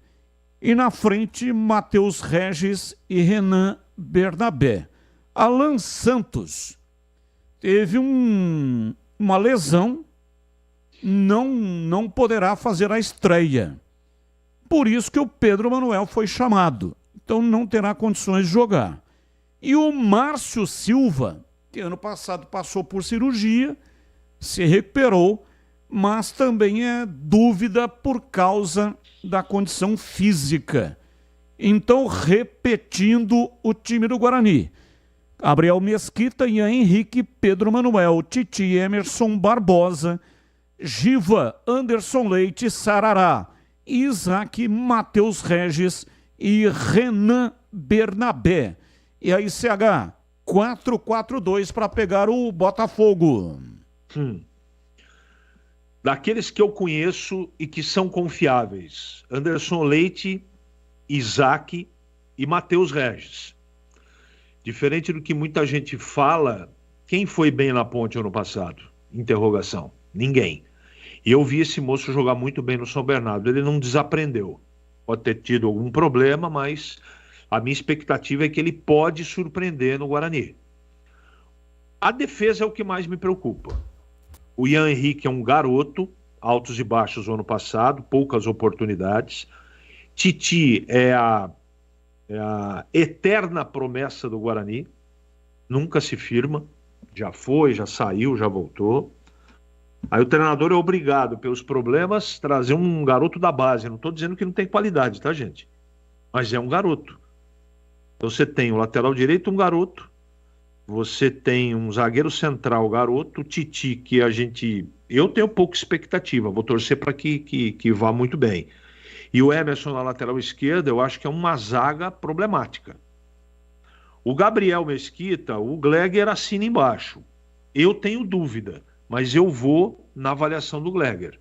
E na frente, Matheus Regis e Renan Bernabé. Alan Santos teve uma lesão, não poderá fazer a estreia. Por isso que o Pedro Manuel foi chamado. Então não terá condições de jogar. E o Márcio Silva, que ano passado passou por cirurgia, se recuperou, mas também é dúvida por causa da condição física. Então, repetindo o time do Guarani: Gabriel Mesquita, Ian Henrique, Pedro Manuel, Titi, Emerson Barbosa, Giva, Anderson Leite, Sarará, Isaac, Matheus Regis e Renan Bernabé. E aí, CH, 4-4-2 para pegar o Botafogo. Daqueles que eu conheço e que são confiáveis: Anderson Leite, Isaac e Matheus Regis. Diferente do que muita gente fala, quem foi bem na Ponte ano passado? Interrogação. Ninguém. E eu vi esse moço jogar muito bem no São Bernardo. Ele não desaprendeu. Pode ter tido algum problema, mas a minha expectativa é que ele pode surpreender no Guarani. A defesa é o que mais me preocupa. O Ian Henrique é um garoto, altos e baixos no ano passado, poucas oportunidades. Titi é a eterna promessa do Guarani, nunca se firma, já foi, já saiu, já voltou. Aí o treinador é obrigado, pelos problemas, trazer um garoto da base. Não estou dizendo que não tem qualidade, tá, gente? Mas é um garoto. Então você tem o lateral direito, um garoto. Você tem um zagueiro central, garoto. Titi, que eu tenho pouca expectativa, vou torcer para que vá muito bem. E o Emerson na lateral esquerda, eu acho que é uma zaga problemática. O Gabriel Mesquita, o Gleger assina embaixo. Eu tenho dúvida, mas eu vou na avaliação do Gleger,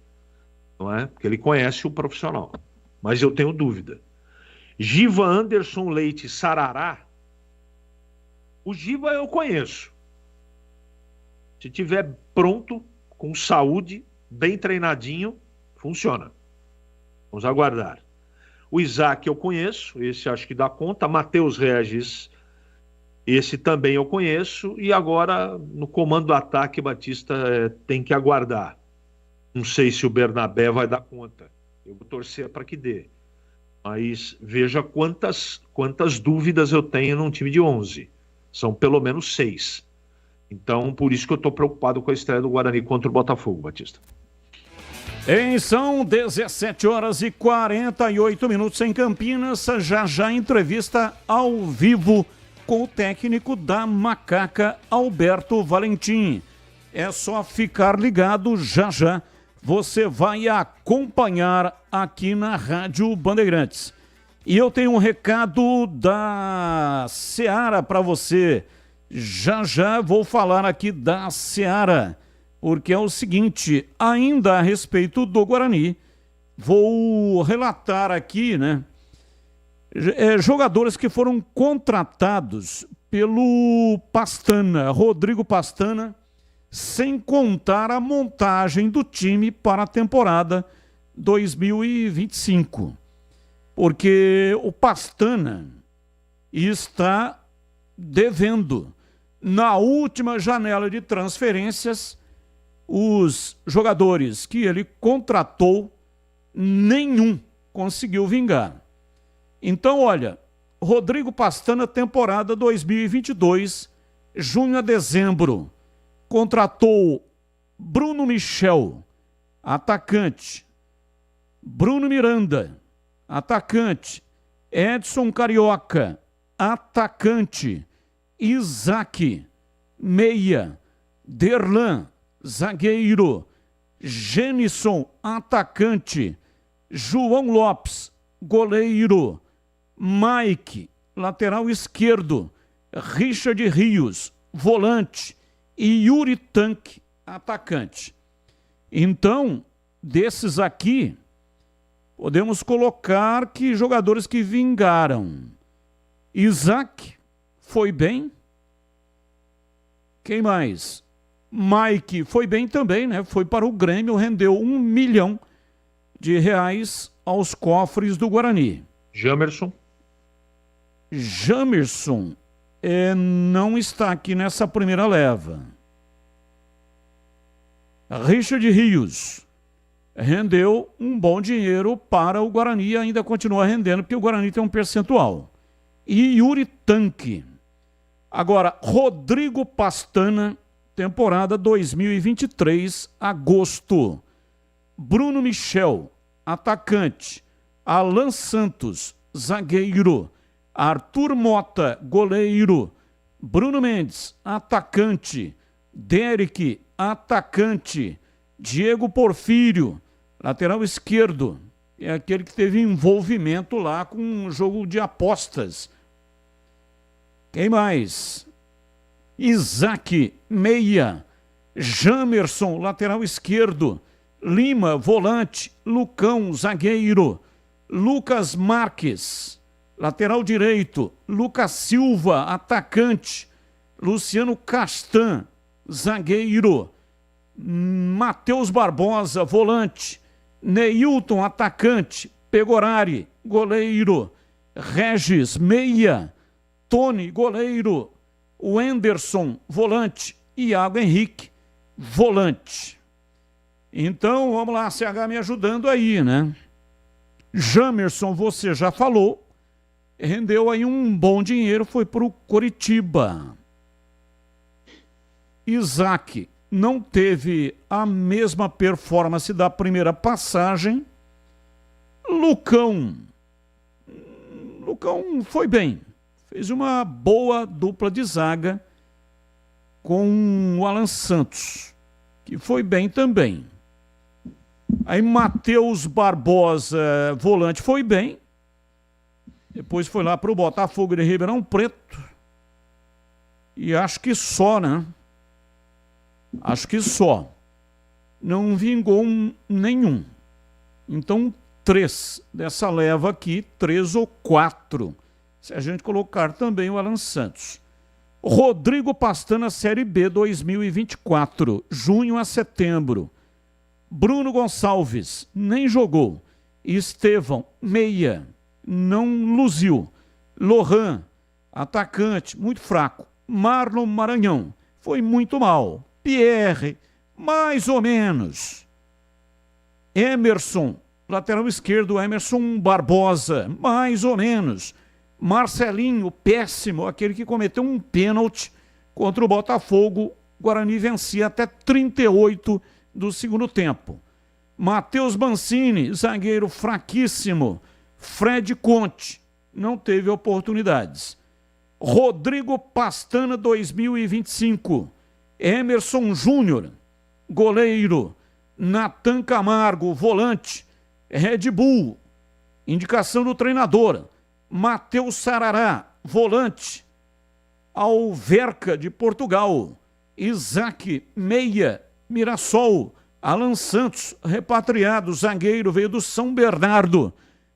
não é? Porque ele conhece o profissional. Mas eu tenho dúvida. Giva, Anderson Leite, Sarará. O Giva eu conheço. Se tiver pronto, com saúde, bem treinadinho, funciona. Vamos aguardar. O Isaac eu conheço, esse acho que dá conta. Matheus Regis, esse também eu conheço. E agora, no comando do ataque, Batista tem que aguardar. Não sei se o Bernabé vai dar conta. Eu vou torcer para que dê. Mas veja quantas dúvidas eu tenho num time de 11. São pelo menos 6. Então, por isso que eu estou preocupado com a estreia do Guarani contra o Botafogo, Batista. São 17 horas e 48 minutos em Campinas. Já entrevista ao vivo com o técnico da Macaca, Alberto Valentim. É só ficar ligado, já você vai acompanhar aqui na Rádio Bandeirantes. E eu tenho um recado da Seara para você. Já vou falar aqui da Seara, porque é o seguinte, ainda a respeito do Guarani, vou relatar aqui, né? Jogadores que foram contratados pelo Pastana, Rodrigo Pastana, sem contar a montagem do time para a temporada 2025. Porque o Pastana está devendo. Na última janela de transferências, os jogadores que ele contratou, nenhum conseguiu vingar. Então, olha, Rodrigo Pastana, temporada 2022, junho a dezembro, contratou Bruno Michel, atacante, Bruno Miranda, atacante, Edson Carioca, atacante. Isaac, meia. Derlan, zagueiro. Genison, atacante. João Lopes, goleiro. Mike, lateral esquerdo. Richard Rios, volante. E Yuri Tanque, atacante. Então, desses aqui, podemos colocar que jogadores que vingaram. Isaac foi bem. Quem mais? Mike foi bem também, né? Foi para o Grêmio, rendeu R$1 milhão aos cofres do Guarani. Jamerson não está aqui nessa primeira leva. Richard Rios rendeu um bom dinheiro para o Guarani e ainda continua rendendo, porque o Guarani tem um percentual. E Yuri Tanque. Agora, Rodrigo Pastana, temporada 2023, agosto. Bruno Michel, atacante. Alan Santos, zagueiro. Arthur Mota, goleiro. Bruno Mendes, atacante. Derek, atacante. Diego Porfírio, lateral esquerdo. É aquele que teve envolvimento lá com um jogo de apostas. Quem mais? Isaac, meia. Jamerson, lateral esquerdo. Lima, volante. Lucão, zagueiro. Lucas Marques, lateral direito. Lucas Silva, atacante. Luciano Castan, zagueiro. Matheus Barbosa, volante. Neilton, atacante. Pegorari, goleiro. Regis, meia. Tony, goleiro. Wenderson, volante. Iago Henrique, volante. Então, vamos lá, CH me ajudando aí, né? Jamerson, você já falou. Rendeu aí um bom dinheiro, foi para o Coritiba. Isaac não teve a mesma performance da primeira passagem. Lucão foi bem. Fez uma boa dupla de zaga com o Alan Santos, que foi bem também. Aí Matheus Barbosa, volante, foi bem. Depois foi lá para o Botafogo de Ribeirão Preto. E acho que só, né? Acho que só. Não vingou nenhum. Então, 3 dessa leva aqui, 3 ou 4. Se a gente colocar também o Alan Santos. Rodrigo Pastana, Série B 2024, junho a setembro. Bruno Gonçalves, nem jogou. Estevão, meia, não luziu. Lohan, atacante, muito fraco. Marlon Maranhão, foi muito mal. Pierre, mais ou menos. Emerson, lateral esquerdo, Emerson Barbosa, mais ou menos. Marcelinho, péssimo, aquele que cometeu um pênalti contra o Botafogo. Guarani vencia até 38 do segundo tempo. Matheus Mancini, zagueiro fraquíssimo. Fred Conte, não teve oportunidades. Rodrigo Pastana, 2025. Emerson Júnior, goleiro. Natan Camargo, volante. Red Bull, indicação do treinador. Matheus Sarará, volante. Alverca, de Portugal. Isaac, meia. Mirassol. Alan Santos, repatriado, zagueiro, veio do São Bernardo.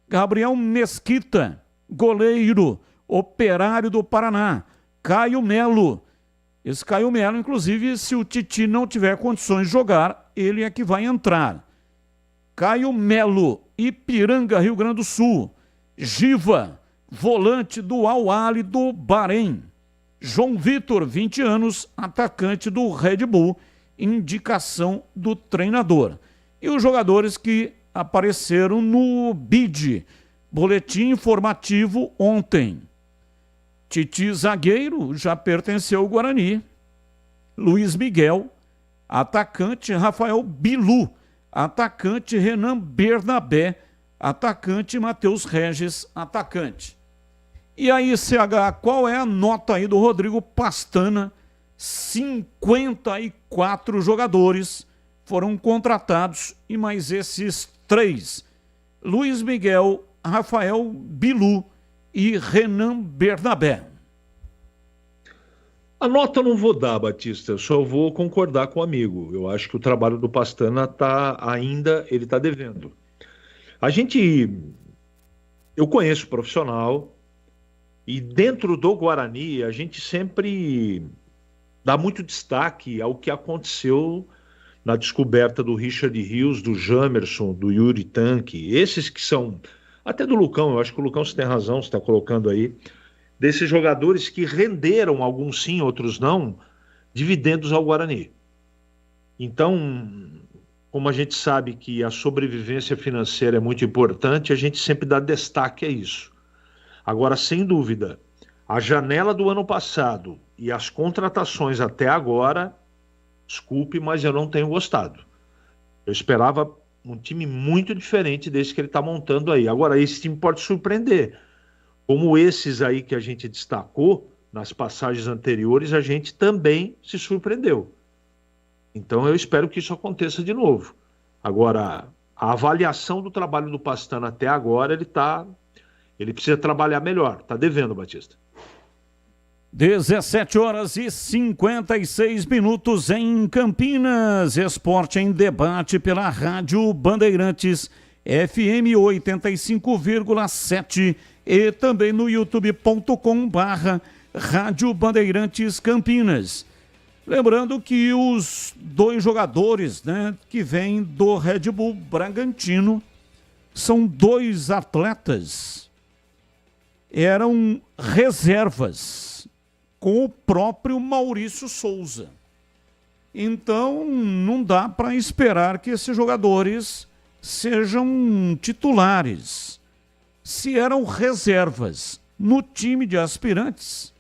Gabriel Mesquita, goleiro. Operário do Paraná. Caio Melo. Esse Caio Melo, inclusive, se o Titi não tiver condições de jogar, ele é que vai entrar. Caio Melo, Ipiranga, Rio Grande do Sul. Giva, volante do Al-Ahly do Bahrein. João Vitor, 20 anos, atacante do Red Bull, indicação do treinador. E os jogadores que apareceram no BID, boletim informativo ontem. Titi, zagueiro, já pertenceu ao Guarani. Luiz Miguel, atacante. Rafael Bilu, atacante. Renan Bernabé, atacante, Matheus Regis, atacante. E aí, CH, qual é a nota aí do Rodrigo Pastana? 54 jogadores foram contratados e mais esses 3. Luiz Miguel, Rafael Bilu e Renan Bernabé. A nota eu não vou dar, Batista, eu só vou concordar com o amigo. Eu acho que o trabalho do Pastana ele está devendo. Eu conheço o profissional e dentro do Guarani a gente sempre dá muito destaque ao que aconteceu na descoberta do Richard Rios, do Jamerson, do Yuri Tanque, esses que são, até do Lucão, eu acho que o Lucão você tem razão, você está colocando aí, desses jogadores que renderam, alguns sim, outros não, dividendos ao Guarani. Então, como a gente sabe que a sobrevivência financeira é muito importante, a gente sempre dá destaque a isso. Agora, sem dúvida, a janela do ano passado e as contratações até agora, desculpe, mas eu não tenho gostado. Eu esperava um time muito diferente desse que ele está montando aí. Agora, esse time pode surpreender. Como esses aí que a gente destacou nas passagens anteriores, a gente também se surpreendeu. Então eu espero que isso aconteça de novo. Agora, a avaliação do trabalho do Pastana até agora, ele precisa trabalhar melhor. Está devendo, Batista. 17h56 em Campinas. Esporte em debate pela Rádio Bandeirantes FM 85,7 e também no youtube.com/Rádio Bandeirantes Campinas. Lembrando que os 2 jogadores, que vêm do Red Bull Bragantino são 2 atletas. Eram reservas com o próprio Maurício Souza. Então, não dá para esperar que esses jogadores sejam titulares. Se eram reservas no time de aspirantes,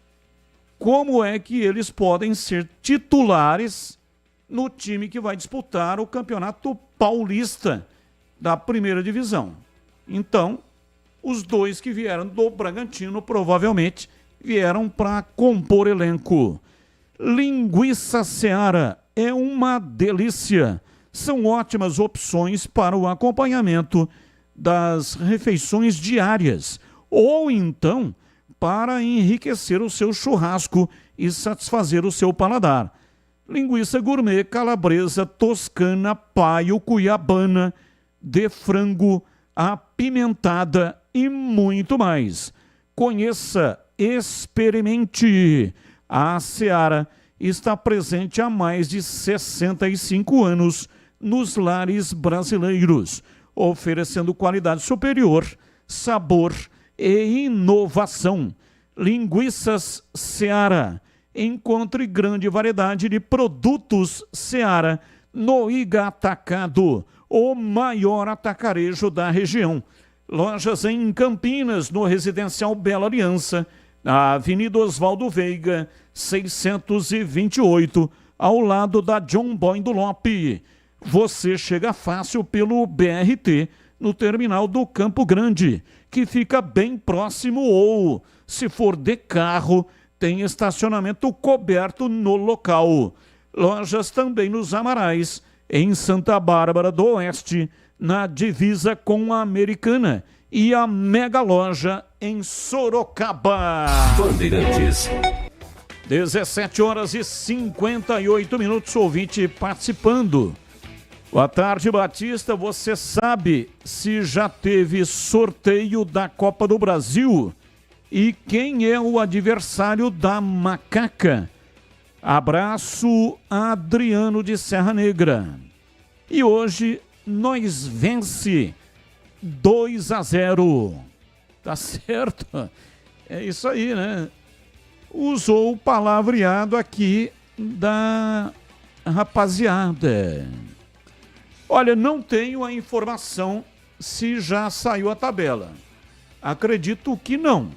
como é que eles podem ser titulares no time que vai disputar o Campeonato Paulista da primeira divisão? Então, os 2 que vieram do Bragantino provavelmente vieram para compor elenco. Linguiça Seara é uma delícia. São ótimas opções para o acompanhamento das refeições diárias ou então para enriquecer o seu churrasco e satisfazer o seu paladar. Linguiça gourmet, calabresa, toscana, paio, cuiabana, de frango, apimentada e muito mais. Conheça, experimente. A Seara está presente há mais de 65 anos nos lares brasileiros, oferecendo qualidade superior, sabor e inovação. Linguiças Seara. Encontre grande variedade de produtos Seara no Iga Atacado, o maior atacarejo da região. Lojas em Campinas, no Residencial Bela Aliança, na Avenida Oswaldo Veiga, 628, ao lado da John Boy do Lope. Você chega fácil pelo BRT no terminal do Campo Grande, que fica bem próximo, ou, se for de carro, tem estacionamento coberto no local. Lojas também nos Amarais, em Santa Bárbara do Oeste, na divisa com a Americana, e a Mega Loja em Sorocaba. Bandeirantes. 17h58, ouvinte participando. Boa tarde, Batista. Você sabe se já teve sorteio da Copa do Brasil? E quem é o adversário da Macaca? Abraço, Adriano de Serra Negra. E hoje nós vence 2-0. Tá certo? É isso aí, né? Usou o palavreado aqui da rapaziada. Olha, não tenho a informação se já saiu a tabela. Acredito que não.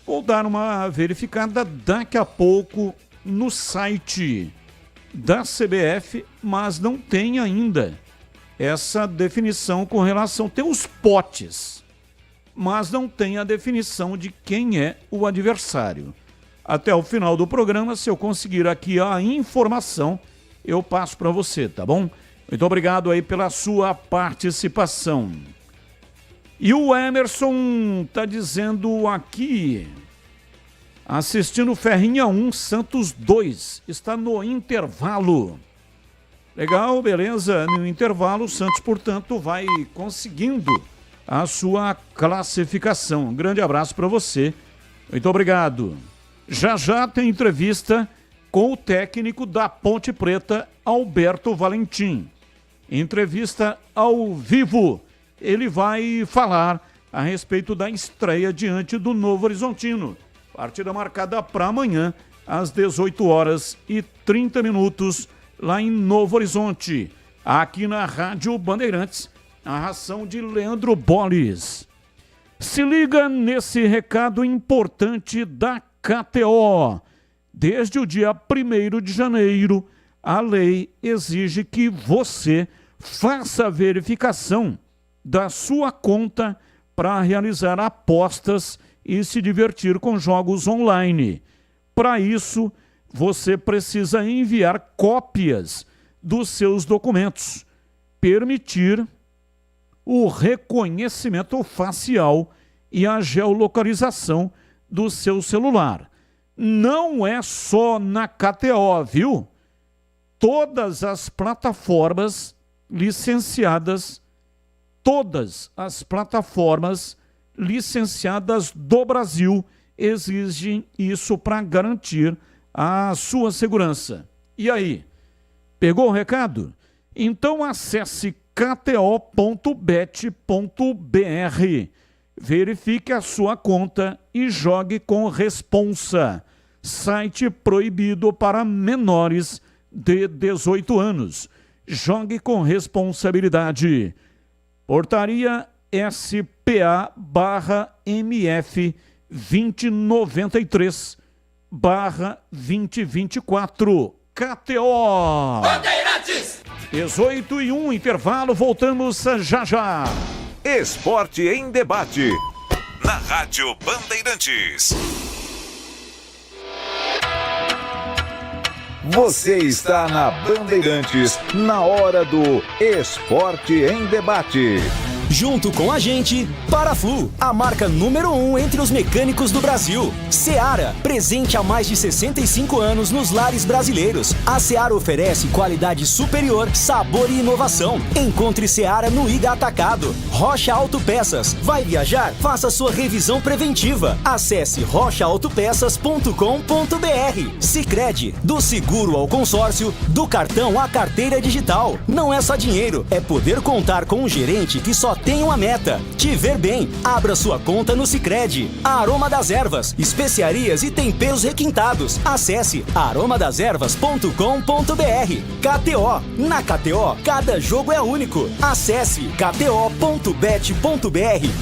Vou dar uma verificada daqui a pouco no site da CBF, mas não tem ainda essa definição com relação... Tem os potes, mas não tem a definição de quem é o adversário. Até o final do programa, se eu conseguir aqui a informação, eu passo para você, tá bom? Muito obrigado aí pela sua participação. E o Emerson tá dizendo aqui, assistindo Ferrinha 1, Santos 2, está no intervalo. Legal, beleza, no intervalo o Santos, portanto, vai conseguindo a sua classificação. Um grande abraço para você, muito obrigado. Já já tem entrevista com o técnico da Ponte Preta, Alberto Valentim. Entrevista ao vivo. Ele vai falar a respeito da estreia diante do Novo Horizontino. Partida marcada para amanhã, às 18h30, lá em Novo Horizonte. Aqui na Rádio Bandeirantes, a narração de Leandro Bolles. Se liga nesse recado importante da KTO. Desde o dia 1º de janeiro, a lei exige que você faça a verificação da sua conta para realizar apostas e se divertir com jogos online. Para isso, você precisa enviar cópias dos seus documentos, permitir o reconhecimento facial e a geolocalização do seu celular. Não é só na KTO, viu? Todas as plataformas licenciadas do Brasil exigem isso para garantir a sua segurança. E aí, pegou o recado? Então acesse kto.bet.br, verifique a sua conta e jogue com responsa. Site proibido para menores de 18 anos. Jogue com responsabilidade. Portaria SPA/MF 2093/2024. KTO. Bandeirantes! 18h01, intervalo, voltamos já já. Esporte em debate. Na Rádio Bandeirantes. Você está na Bandeirantes, na hora do Esporte em Debate. Junto com a gente, Paraflu, a marca número 1 entre os mecânicos do Brasil. Seara, presente há mais de 65 anos nos lares brasileiros. A Seara oferece qualidade superior, sabor e inovação. Encontre Seara no Iga Atacado. Rocha Autopeças. Vai viajar? Faça sua revisão preventiva. Acesse rochaautopeças.com.br. Sicredi, do seguro ao consórcio, do cartão à carteira digital. Não é só dinheiro, é poder contar com um gerente que só tem uma meta: te ver bem. Abra sua conta no Sicredi. Aroma das Ervas, especiarias e temperos requintados. Acesse aromadeservas.com.br. KTO. Na KTO, cada jogo é único. Acesse kto.bet.br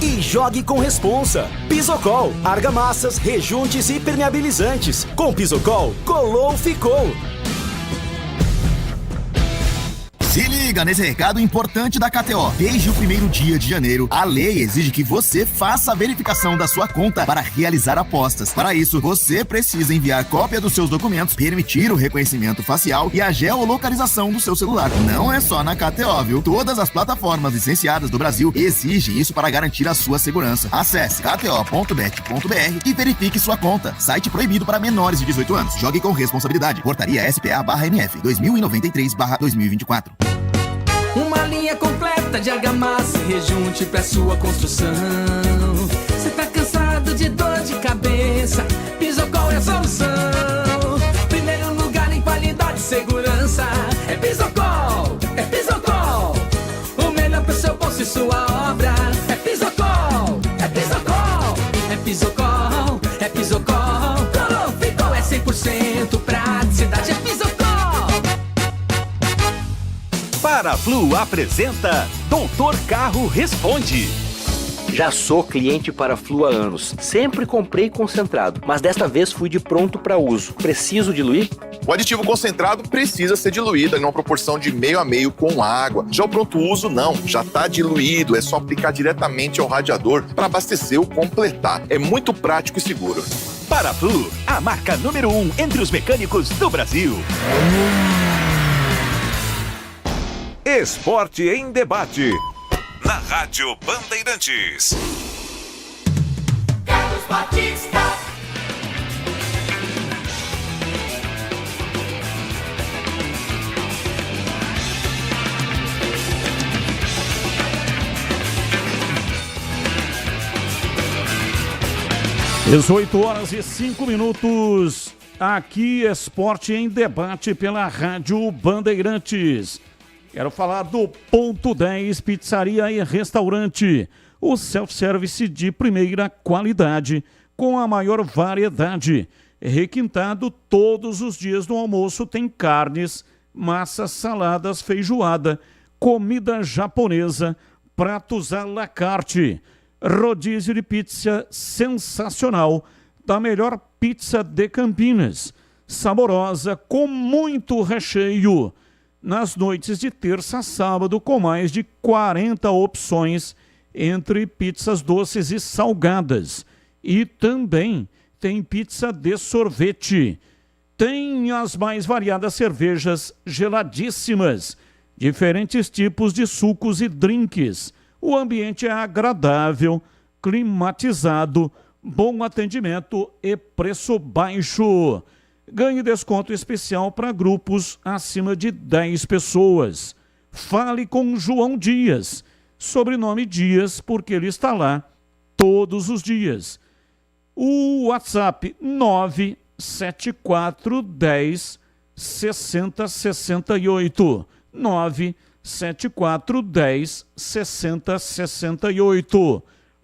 e jogue com responsa. Pisocol, argamassas, rejuntes e permeabilizantes. Com Pisocol, colou, ficou. Se liga nesse recado importante da KTO. Desde o 1º dia de janeiro, a lei exige que você faça a verificação da sua conta para realizar apostas. Para isso, você precisa enviar cópia dos seus documentos, permitir o reconhecimento facial e a geolocalização do seu celular. Não é só na KTO, viu? Todas as plataformas licenciadas do Brasil exigem isso para garantir a sua segurança. Acesse kto.bet.br e verifique sua conta. Site proibido para menores de 18 anos. Jogue com responsabilidade. Portaria SPA/MF 2093/2024. Uma linha completa de argamassa e rejunte pra sua construção. Cê tá cansado de dor de cabeça? Pisocol é a solução. Primeiro lugar em qualidade e segurança. É Pisocol, é Pisocol. O melhor pro seu bolso e sua obra. É Pisocol, é Pisocol. É Pisocol, é Pisocol. Colou, ficou, é 100% praticidade. É Pisocol. Paraflu apresenta Doutor Carro Responde. Já sou cliente Paraflu há anos. Sempre comprei concentrado, mas desta vez fui de pronto para uso. Preciso diluir? O aditivo concentrado precisa ser diluído em uma proporção de meio a meio com água. Já o pronto uso não, já está diluído, é só aplicar diretamente ao radiador para abastecer ou completar. É muito prático e seguro. Paraflu, a marca número 1 entre os mecânicos do Brasil. Esporte em debate. Na Rádio Bandeirantes. Carlos Batista. Dezoito horas e 5 minutos. Aqui, Esporte em Debate pela Rádio Bandeirantes. Quero falar do Ponto 10 Pizzaria e Restaurante. O self-service de primeira qualidade, com a maior variedade. Requintado todos os dias no almoço tem carnes, massas, saladas, feijoada, comida japonesa, pratos à la carte. Rodízio de pizza sensacional, da melhor pizza de Campinas. Saborosa, com muito recheio. Nas noites de terça a sábado, com mais de 40 opções entre pizzas doces e salgadas. E também tem pizza de sorvete. Tem as mais variadas cervejas geladíssimas, diferentes tipos de sucos e drinks. O ambiente é agradável, climatizado, bom atendimento e preço baixo. Ganhe desconto especial para grupos acima de 10 pessoas. Fale com João Dias, sobrenome Dias, porque ele está lá todos os dias. O WhatsApp 97410 6068. 97410 6068.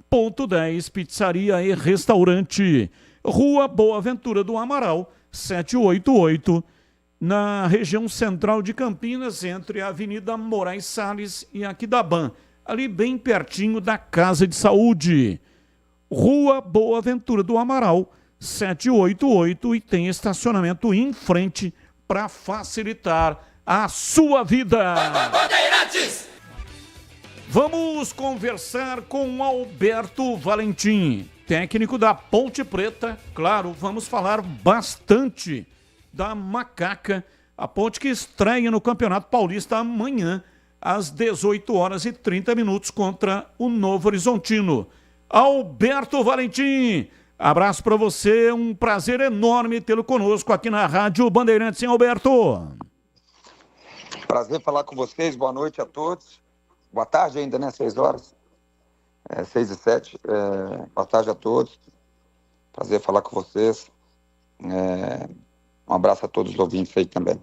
Ponto 10 Pizzaria e Restaurante. Rua Boa Ventura do Amaral, 788, na região central de Campinas, entre a Avenida Moraes Salles e Aquidaban, ali bem pertinho da Casa de Saúde. Rua Boa Ventura do Amaral, 788, e tem estacionamento em frente para facilitar a sua vida. Vamos conversar com Alberto Valentim, técnico da Ponte Preta. Claro, vamos falar bastante da Macaca, a Ponte que estreia no Campeonato Paulista amanhã, às 18 horas e 30 minutos, contra o Novo Horizontino. Alberto Valentim, abraço para você, um prazer enorme tê-lo conosco aqui na Rádio Bandeirantes, hein, Alberto? Prazer falar com vocês, boa noite a todos. Boa tarde ainda, né? 6 horas. 6 e 7. Boa tarde a todos. Prazer falar com vocês. Um abraço a todos os ouvintes aí também.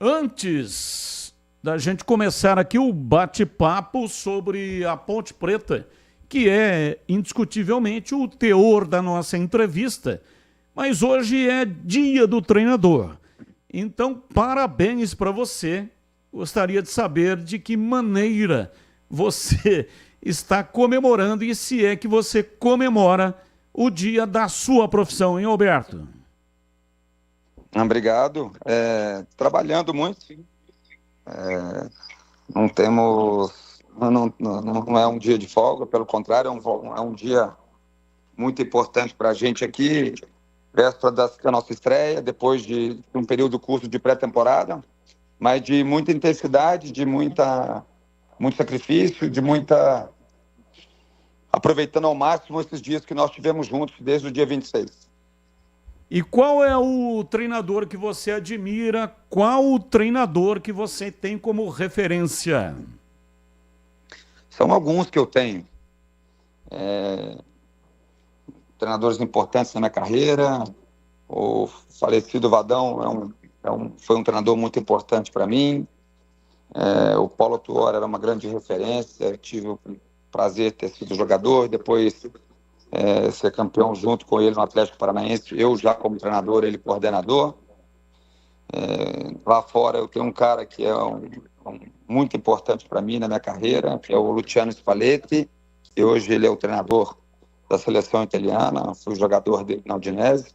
Antes da gente começar aqui o bate-papo sobre a Ponte Preta, que é indiscutivelmente o teor da nossa entrevista, mas hoje é dia do treinador. Então, parabéns para você. Gostaria de saber de que maneira você está comemorando e se é que você comemora o dia da sua profissão, hein, Alberto? Obrigado. Trabalhando muito. Não temos... Não é um dia de folga, pelo contrário, é um dia muito importante para a gente aqui, véspera da nossa estreia, depois de um período curto de pré-temporada, mas de muita intensidade, de muito sacrifício, aproveitando ao máximo esses dias que nós tivemos juntos desde o dia 26. E qual é o treinador que você admira? Qual o treinador que você tem como referência? São alguns que eu tenho. Treinadores importantes na minha carreira. O falecido Vadão foi um treinador muito importante para mim. O Paulo Tuori era uma grande referência. Eu tive o prazer de ter sido jogador, depois ser campeão junto com ele no Atlético Paranaense. Eu já como treinador, ele coordenador. Lá fora eu tenho um cara que é muito importante para mim na minha carreira, que é o Luciano Spalletti, e hoje ele é o treinador da seleção italiana, fui jogador dele na Udinese.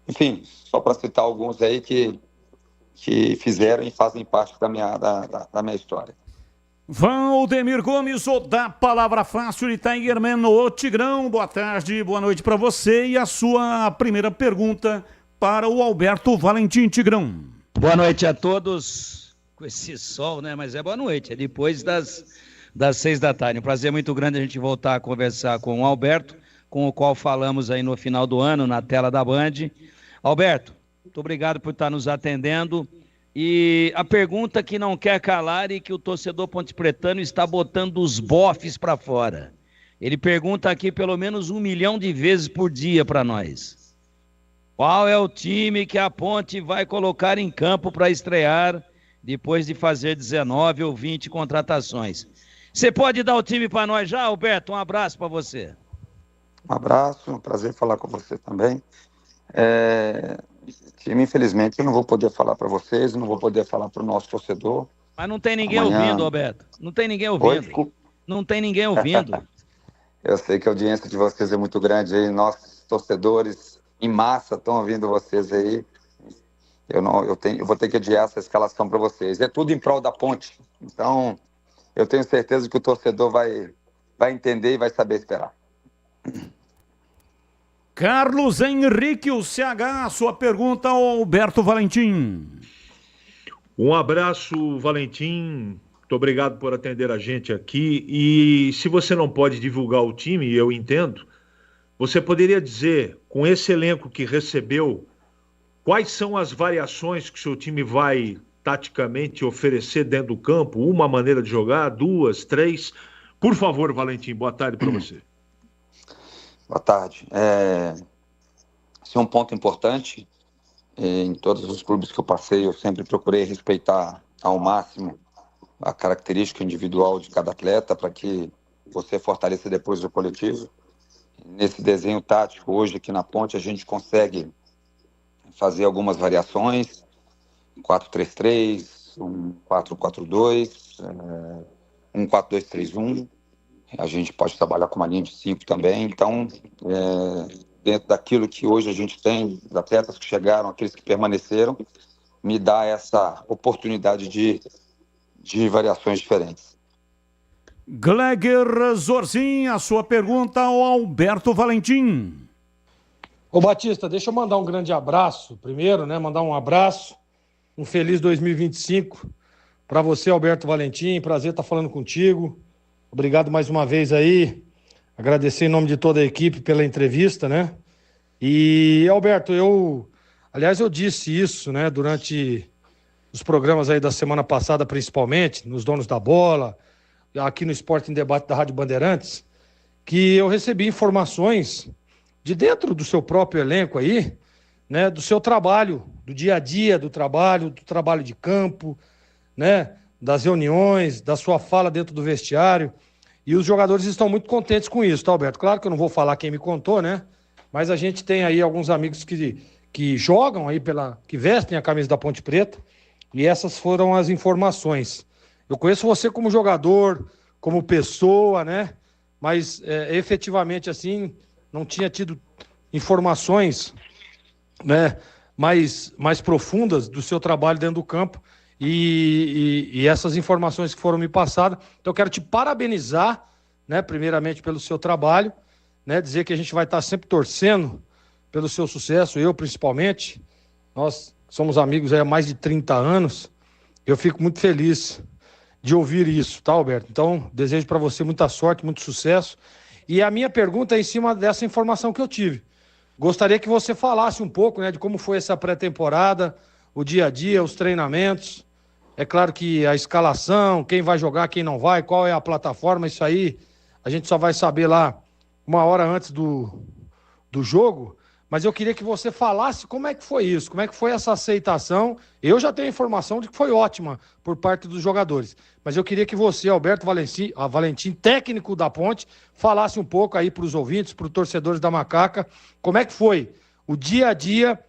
Enfim, só para citar alguns aí que fizeram e fazem parte da minha história. Valdemir Gomes, o da Palavra Fácil de Tigerman, o Tigrão, boa tarde, boa noite para você e a sua primeira pergunta para o Alberto Valentim. Tigrão. Boa noite a todos, com esse sol, né, mas é boa noite, é depois das 6 da tarde, um prazer muito grande a gente voltar a conversar com o Alberto, com o qual falamos aí no final do ano, na tela da Band. Alberto, muito obrigado por estar nos atendendo. E a pergunta que não quer calar e que o torcedor pontepretano está botando os bofes para fora. Ele pergunta aqui pelo menos 1 milhão de vezes por dia para nós. Qual é o time que a Ponte vai colocar em campo para estrear depois de fazer 19 ou 20 contratações? Você pode dar o time para nós já, Alberto? Um abraço para você. Um abraço, um prazer falar com você também. Time, infelizmente, eu não vou poder falar para vocês, não vou poder falar para o nosso torcedor. Mas não tem ninguém ouvindo, Alberto. Não tem ninguém ouvindo. Oi? Não tem ninguém ouvindo. Eu sei que a audiência de vocês é muito grande aí, nossos torcedores em massa estão ouvindo vocês aí. Eu vou ter que adiar essa escalação para vocês. É tudo em prol da Ponte. Então, eu tenho certeza que o torcedor vai entender e vai saber esperar. Carlos Henrique, o CH, sua pergunta ao Alberto Valentim. Um abraço, Valentim. Muito obrigado por atender a gente aqui. E se você não pode divulgar o time, eu entendo, você poderia dizer, com esse elenco que recebeu, quais são as variações que o seu time vai taticamente oferecer dentro do campo? Uma maneira de jogar, 2, 3? Por favor, Valentim, boa tarde para você. Boa tarde. Esse é um ponto importante. Em todos os clubes que eu passei, eu sempre procurei respeitar ao máximo a característica individual de cada atleta para que você fortaleça depois o coletivo. Nesse desenho tático, hoje aqui na Ponte, a gente consegue fazer algumas variações, 4-3-3, 4-4-2, 4-2-3-1. A gente pode trabalhar com uma linha de 5 também. Então, dentro daquilo que hoje a gente tem, os atletas que chegaram, aqueles que permaneceram, me dá essa oportunidade de variações diferentes. Gleger Zorzin, a sua pergunta ao Alberto Valentim. Ô Batista, deixa eu mandar um grande abraço primeiro, né? Mandar um abraço, um feliz 2025 para você, Alberto Valentim. Prazer estar falando contigo. Obrigado mais uma vez aí. Agradecer em nome de toda a equipe pela entrevista, né? E, Alberto, eu disse isso, né? Durante os programas aí da semana passada, principalmente, nos Donos da Bola, aqui no Esporte em Debate da Rádio Bandeirantes, que eu recebi informações de dentro do seu próprio elenco aí, né? Do seu trabalho, do dia a dia do trabalho de campo, né? Das reuniões, da sua fala dentro do vestiário, e os jogadores estão muito contentes com isso, tá, Alberto? Claro que eu não vou falar quem me contou, né? Mas a gente tem aí alguns amigos que jogam aí que vestem a camisa da Ponte Preta, e essas foram as informações. Eu conheço você como jogador, como pessoa, né? Mas efetivamente assim, não tinha tido informações, né, mais profundas do seu trabalho dentro do campo. E essas informações que foram me passadas, então eu quero te parabenizar, né, primeiramente pelo seu trabalho, né, dizer que a gente vai estar sempre torcendo pelo seu sucesso, eu principalmente, nós somos amigos há mais de 30 anos, eu fico muito feliz de ouvir isso, tá, Alberto? Então, desejo para você muita sorte, muito sucesso, e a minha pergunta é em cima dessa informação que eu tive. Gostaria que você falasse um pouco, né, de como foi essa pré-temporada, o dia a dia, os treinamentos. É claro que a escalação, quem vai jogar, quem não vai, qual é a plataforma, isso aí a gente só vai saber lá 1 hora antes do jogo, mas eu queria que você falasse como é que foi isso, como é que foi essa aceitação. Eu já tenho informação de que foi ótima por parte dos jogadores, mas eu queria que você, Alberto Valentim, técnico da Ponte, falasse um pouco aí para os ouvintes, para os torcedores da Macaca, como é que foi o dia a dia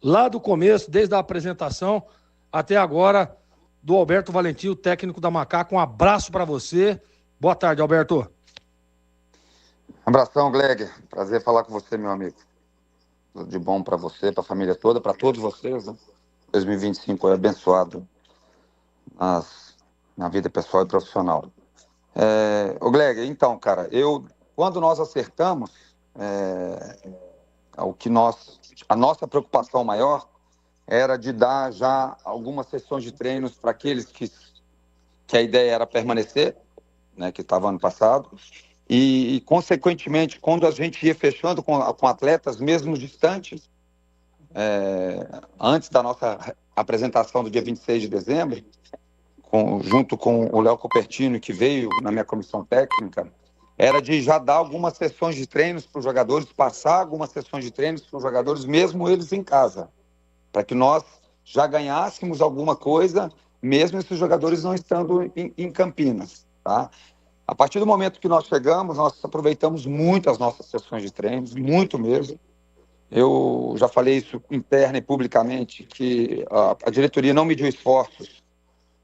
lá do começo, desde a apresentação até agora, do Alberto Valentim, o técnico da Macaca. Um abraço para você. Boa tarde, Alberto. Abração, Gleger. Prazer falar com você, meu amigo. Tudo de bom para você, para a família toda, para todos vocês. Né? 2025 é abençoado na vida pessoal e profissional. Ô, Gleger, então, cara, quando nós acertamos, a nossa preocupação maior era de dar já algumas sessões de treinos para aqueles que a ideia era permanecer, né, que estava ano passado, e, consequentemente, quando a gente ia fechando com atletas, mesmo distantes, antes da nossa apresentação do dia 26 de dezembro, junto com o Léo Copertino, que veio na minha comissão técnica, era de já dar algumas sessões de treinos para os jogadores, passar algumas sessões de treinos para os jogadores, mesmo eles em casa, para que nós já ganhássemos alguma coisa, mesmo esses jogadores não estando em Campinas, tá? A partir do momento que nós chegamos, nós aproveitamos muito as nossas sessões de treinos, muito mesmo. Eu já falei isso interna e publicamente, que a diretoria não mediu esforços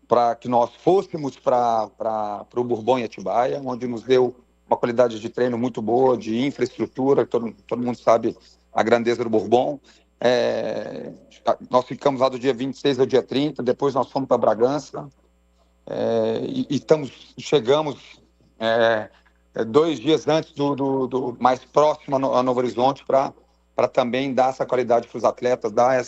para que nós fôssemos para o Bourbon e Atibaia, onde nos deu uma qualidade de treino muito boa, de infraestrutura, todo mundo sabe a grandeza do Bourbon. Nós ficamos lá do dia 26 ao dia 30, depois nós fomos para Bragança, chegamos 2 dias antes do mais próximo a Novo Horizonte para também dar essa qualidade para os atletas, dar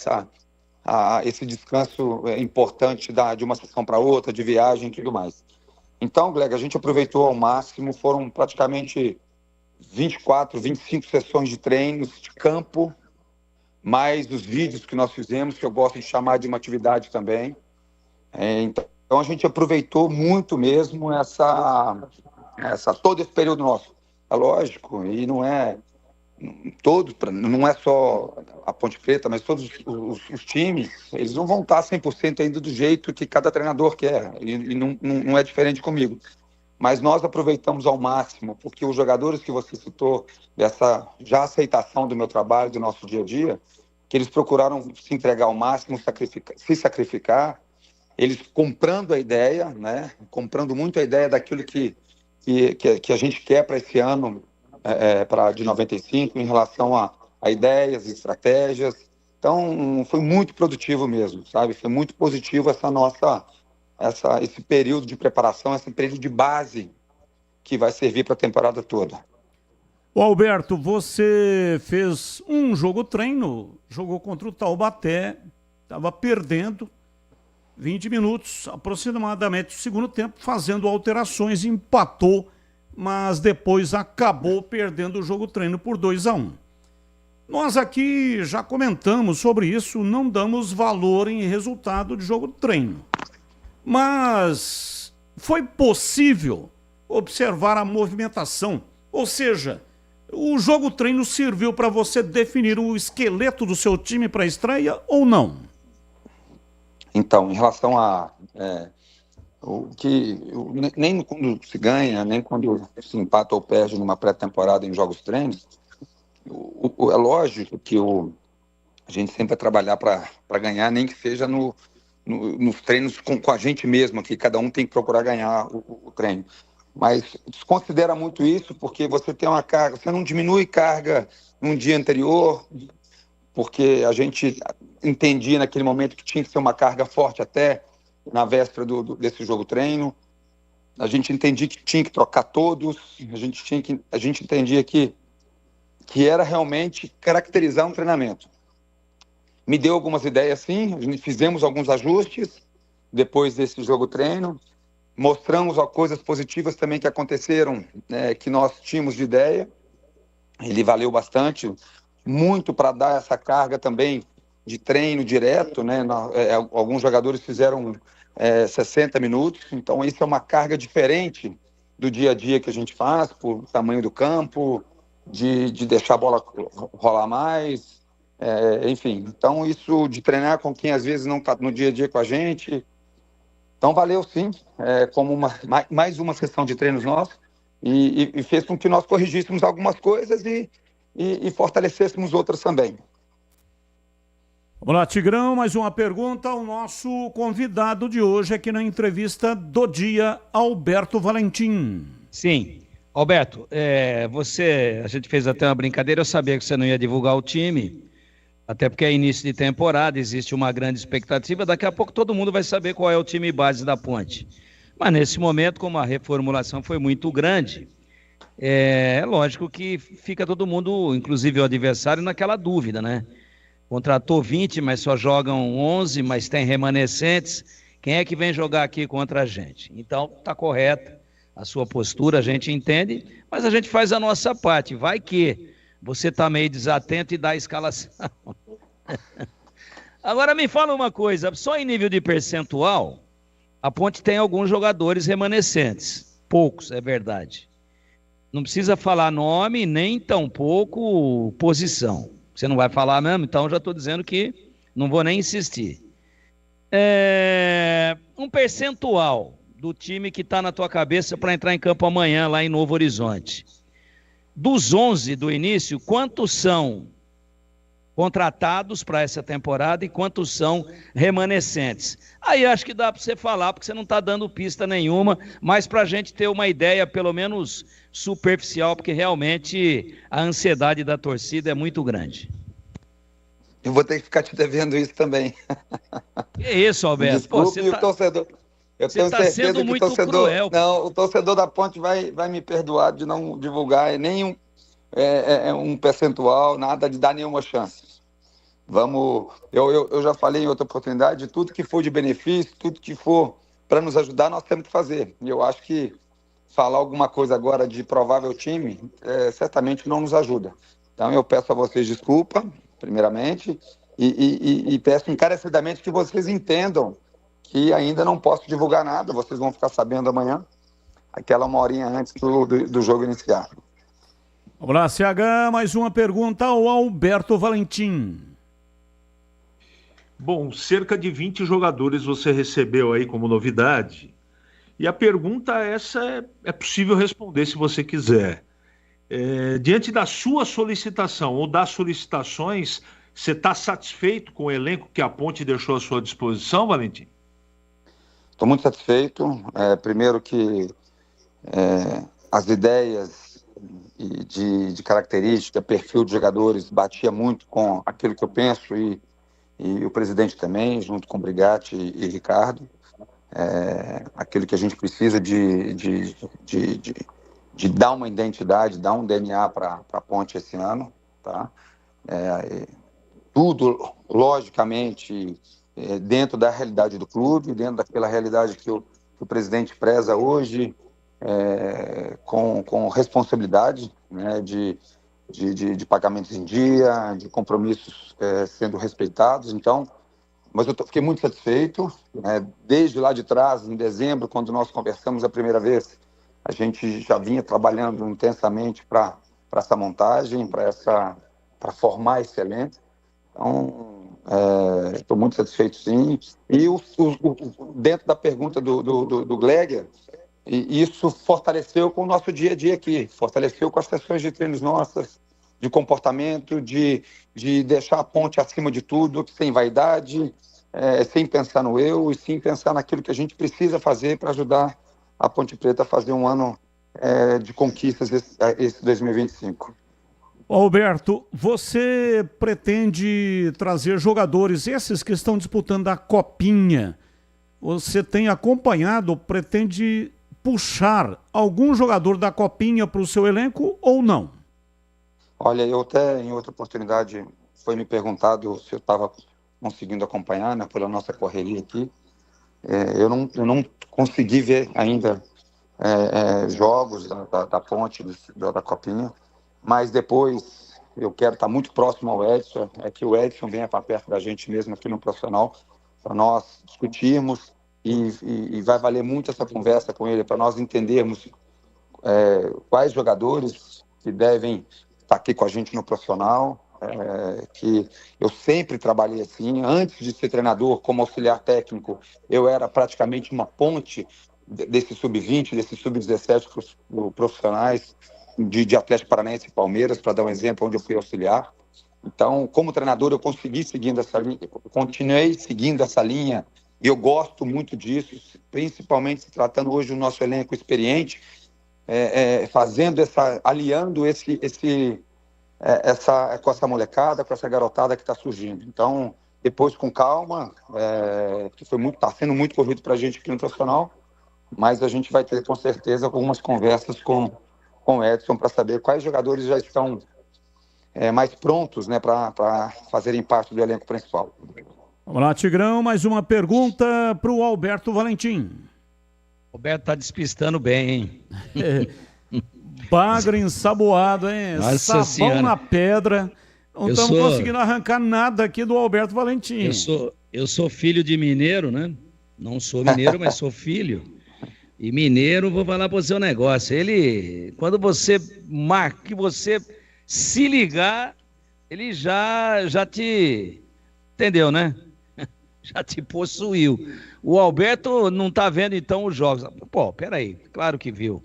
esse descanso importante de uma sessão para outra, de viagem e tudo mais. Então, Gleger, a gente aproveitou ao máximo, foram praticamente 24, 25 sessões de treinos de campo, mais os vídeos que nós fizemos, que eu gosto de chamar de uma atividade também. Então, a gente aproveitou muito mesmo todo esse período nosso. É lógico, e não é só a Ponte Preta, mas todos os times, eles não vão estar 100% ainda do jeito que cada treinador quer, e não é diferente comigo. Mas nós aproveitamos ao máximo, porque os jogadores que você citou, dessa já aceitação do meu trabalho, do nosso dia a dia, que eles procuraram se entregar ao máximo, se sacrificar, eles comprando a ideia, né? Comprando muito a ideia daquilo que a gente quer para esse ano, de 95, em relação a ideias, estratégias. Então, foi muito produtivo mesmo, sabe? Foi muito positivo esse período de preparação, esse período de base que vai servir para a temporada toda. Ô Alberto, você fez um jogo treino, jogou contra o Taubaté, estava perdendo 20 minutos, aproximadamente, o segundo tempo, fazendo alterações, empatou, mas depois acabou perdendo o jogo treino por 2-1. Nós aqui já comentamos sobre isso, não damos valor em resultado de jogo treino. Mas foi possível observar a movimentação, ou seja, o jogo treino serviu para você definir o esqueleto do seu time para a estreia ou não? Então, em relação nem quando se ganha, nem quando se empata ou perde numa pré-temporada em jogos treinos, é lógico que a gente sempre vai trabalhar para ganhar, nem que seja nos treinos com a gente mesmo, que cada um tem que procurar ganhar o treino. Mas desconsidera muito isso, porque você tem uma carga, você não diminui carga num dia anterior, porque a gente entendia naquele momento que tinha que ser uma carga forte até na véspera desse jogo treino. A gente entendia que tinha que trocar todos, a gente entendia que era realmente caracterizar um treinamento. Me deu algumas ideias, sim, a gente fizemos alguns ajustes depois desse jogo treino, mostramos coisas positivas também que aconteceram, que nós tínhamos de ideia. Ele valeu bastante, muito para dar essa carga também de treino direto, né? Alguns jogadores fizeram 60 minutos, então isso é uma carga diferente do dia a dia que a gente faz, por tamanho do campo, de deixar a bola rolar mais, enfim. Então isso de treinar com quem às vezes não está no dia a dia com a gente. Então valeu sim, como mais uma sessão de treinos nossa, e fez com que nós corrigíssemos algumas coisas e fortalecêssemos outras também. Vamos lá, Tigrão, mais uma pergunta ao nosso convidado de hoje aqui na entrevista do dia, Alberto Valentim. Sim. Alberto, a gente fez até uma brincadeira, eu sabia que você não ia divulgar o time, até porque é início de temporada, existe uma grande expectativa, daqui a pouco todo mundo vai saber qual é o time base da Ponte. Mas nesse momento, como a reformulação foi muito grande, é lógico que fica todo mundo, inclusive o adversário, naquela dúvida, né? Contratou 20, mas só jogam 11, mas tem remanescentes. Quem é que vem jogar aqui contra a gente? Então, está correta a sua postura, a gente entende, mas a gente faz a nossa parte. Vai que você está meio desatento e dá a escalação. Agora me fala uma coisa, só em nível de percentual, a Ponte tem alguns jogadores remanescentes. Poucos, é verdade. Não precisa falar nome, nem tampouco posição. Você não vai falar mesmo? Então já estou dizendo que não vou nem insistir. Um percentual do time que está na tua cabeça para entrar em campo amanhã lá em Novo Horizonte. Dos 11 do início, quantos são contratados para essa temporada e quantos são remanescentes? Aí acho que dá para você falar, porque você não está dando pista nenhuma, mas para a gente ter uma ideia pelo menos superficial, porque realmente a ansiedade da torcida é muito grande. Eu vou ter que ficar te devendo isso também. Que isso, Alberto? Desculpe, o torcedor... Eu tenho certeza que o torcedor... cruel. Não, o torcedor da Ponte vai me perdoar de não divulgar nenhum um percentual, nada de dar nenhuma chance. Vamos... Eu já falei em outra oportunidade, tudo que for de benefício, tudo que for para nos ajudar, nós temos que fazer. E eu acho que falar alguma coisa agora de provável time, certamente não nos ajuda. Então eu peço a vocês desculpa, primeiramente, e peço encarecidamente que vocês entendam que ainda não posso divulgar nada, vocês vão ficar sabendo amanhã, aquela uma horinha antes do jogo iniciar. Vamos lá, CH, mais uma pergunta ao Alberto Valentim. Bom, cerca de 20 jogadores você recebeu aí como novidade, e a pergunta essa é possível responder se você quiser. Diante da sua solicitação ou das solicitações, você está satisfeito com o elenco que a Ponte deixou à sua disposição, Valentim? Estou muito satisfeito. Primeiro que as ideias de característica, perfil de jogadores batia muito com aquilo que eu penso e o presidente também, junto com o Brigatti e Ricardo. Aquilo que a gente precisa de dar uma identidade, dar um DNA para a Ponte esse ano. Tá? Tudo, logicamente, dentro da realidade do clube, dentro daquela realidade que o presidente preza hoje, com responsabilidade, né, de pagamentos em dia, de compromissos sendo respeitados. Então, mas eu fiquei muito satisfeito. Desde lá de trás, em dezembro, quando nós conversamos a primeira vez, a gente já vinha trabalhando intensamente para essa montagem, para formar esse elenco. Então, estou muito satisfeito, sim. E dentro da pergunta do Gleger, isso fortaleceu com o nosso dia a dia aqui, fortaleceu com as sessões de treinos nossas, de comportamento, de deixar a Ponte acima de tudo, sem vaidade, sem pensar no eu, e sim pensar naquilo que a gente precisa fazer para ajudar a Ponte Preta a fazer um ano de conquistas esse 2025. Alberto, você pretende trazer jogadores, esses que estão disputando a Copinha, você tem acompanhado, pretende puxar algum jogador da Copinha para o seu elenco ou não? Olha, eu até em outra oportunidade foi me perguntado se eu estava conseguindo acompanhar, né, pela nossa correria aqui. Eu não consegui ver ainda jogos da Ponte, da Copinha, mas depois eu quero estar muito próximo ao Edson, que o Edson venha para perto da gente mesmo aqui no profissional, para nós discutirmos e vai valer muito essa conversa com ele, para nós entendermos quais jogadores que devem estar aqui com a gente no profissional, que eu sempre trabalhei assim, antes de ser treinador, como auxiliar técnico, eu era praticamente uma ponte desse sub-20, desse sub-17 para os profissionais de Atlético Paranaense e Palmeiras, para dar um exemplo, onde eu fui auxiliar. Então, como treinador, eu consegui seguindo essa linha, continuei seguindo essa linha, e eu gosto muito disso, principalmente se tratando hoje do nosso elenco experiente, fazendo aliando com essa molecada, com essa garotada que está surgindo. Então, depois com calma, que está sendo muito corrido para a gente aqui no profissional, mas a gente vai ter com certeza algumas conversas com o Edson para saber quais jogadores já estão mais prontos, né, para fazerem parte do elenco principal. Vamos lá, Tigrão, mais uma pergunta para o Alberto Valentim. O Alberto tá despistando bem, hein? Bagre ensaboado, hein? Nossa Sabão Senhora. na pedra. Não estamos conseguindo arrancar nada aqui do Alberto Valentim. Eu sou filho de mineiro, né? Não sou mineiro, mas sou filho. E mineiro, vou falar para você um negócio. Ele, quando você marca, que você se ligar, ele já te... Entendeu, né? Já te possuiu. O Alberto não tá vendo, então, os jogos. Pô, peraí, claro que viu.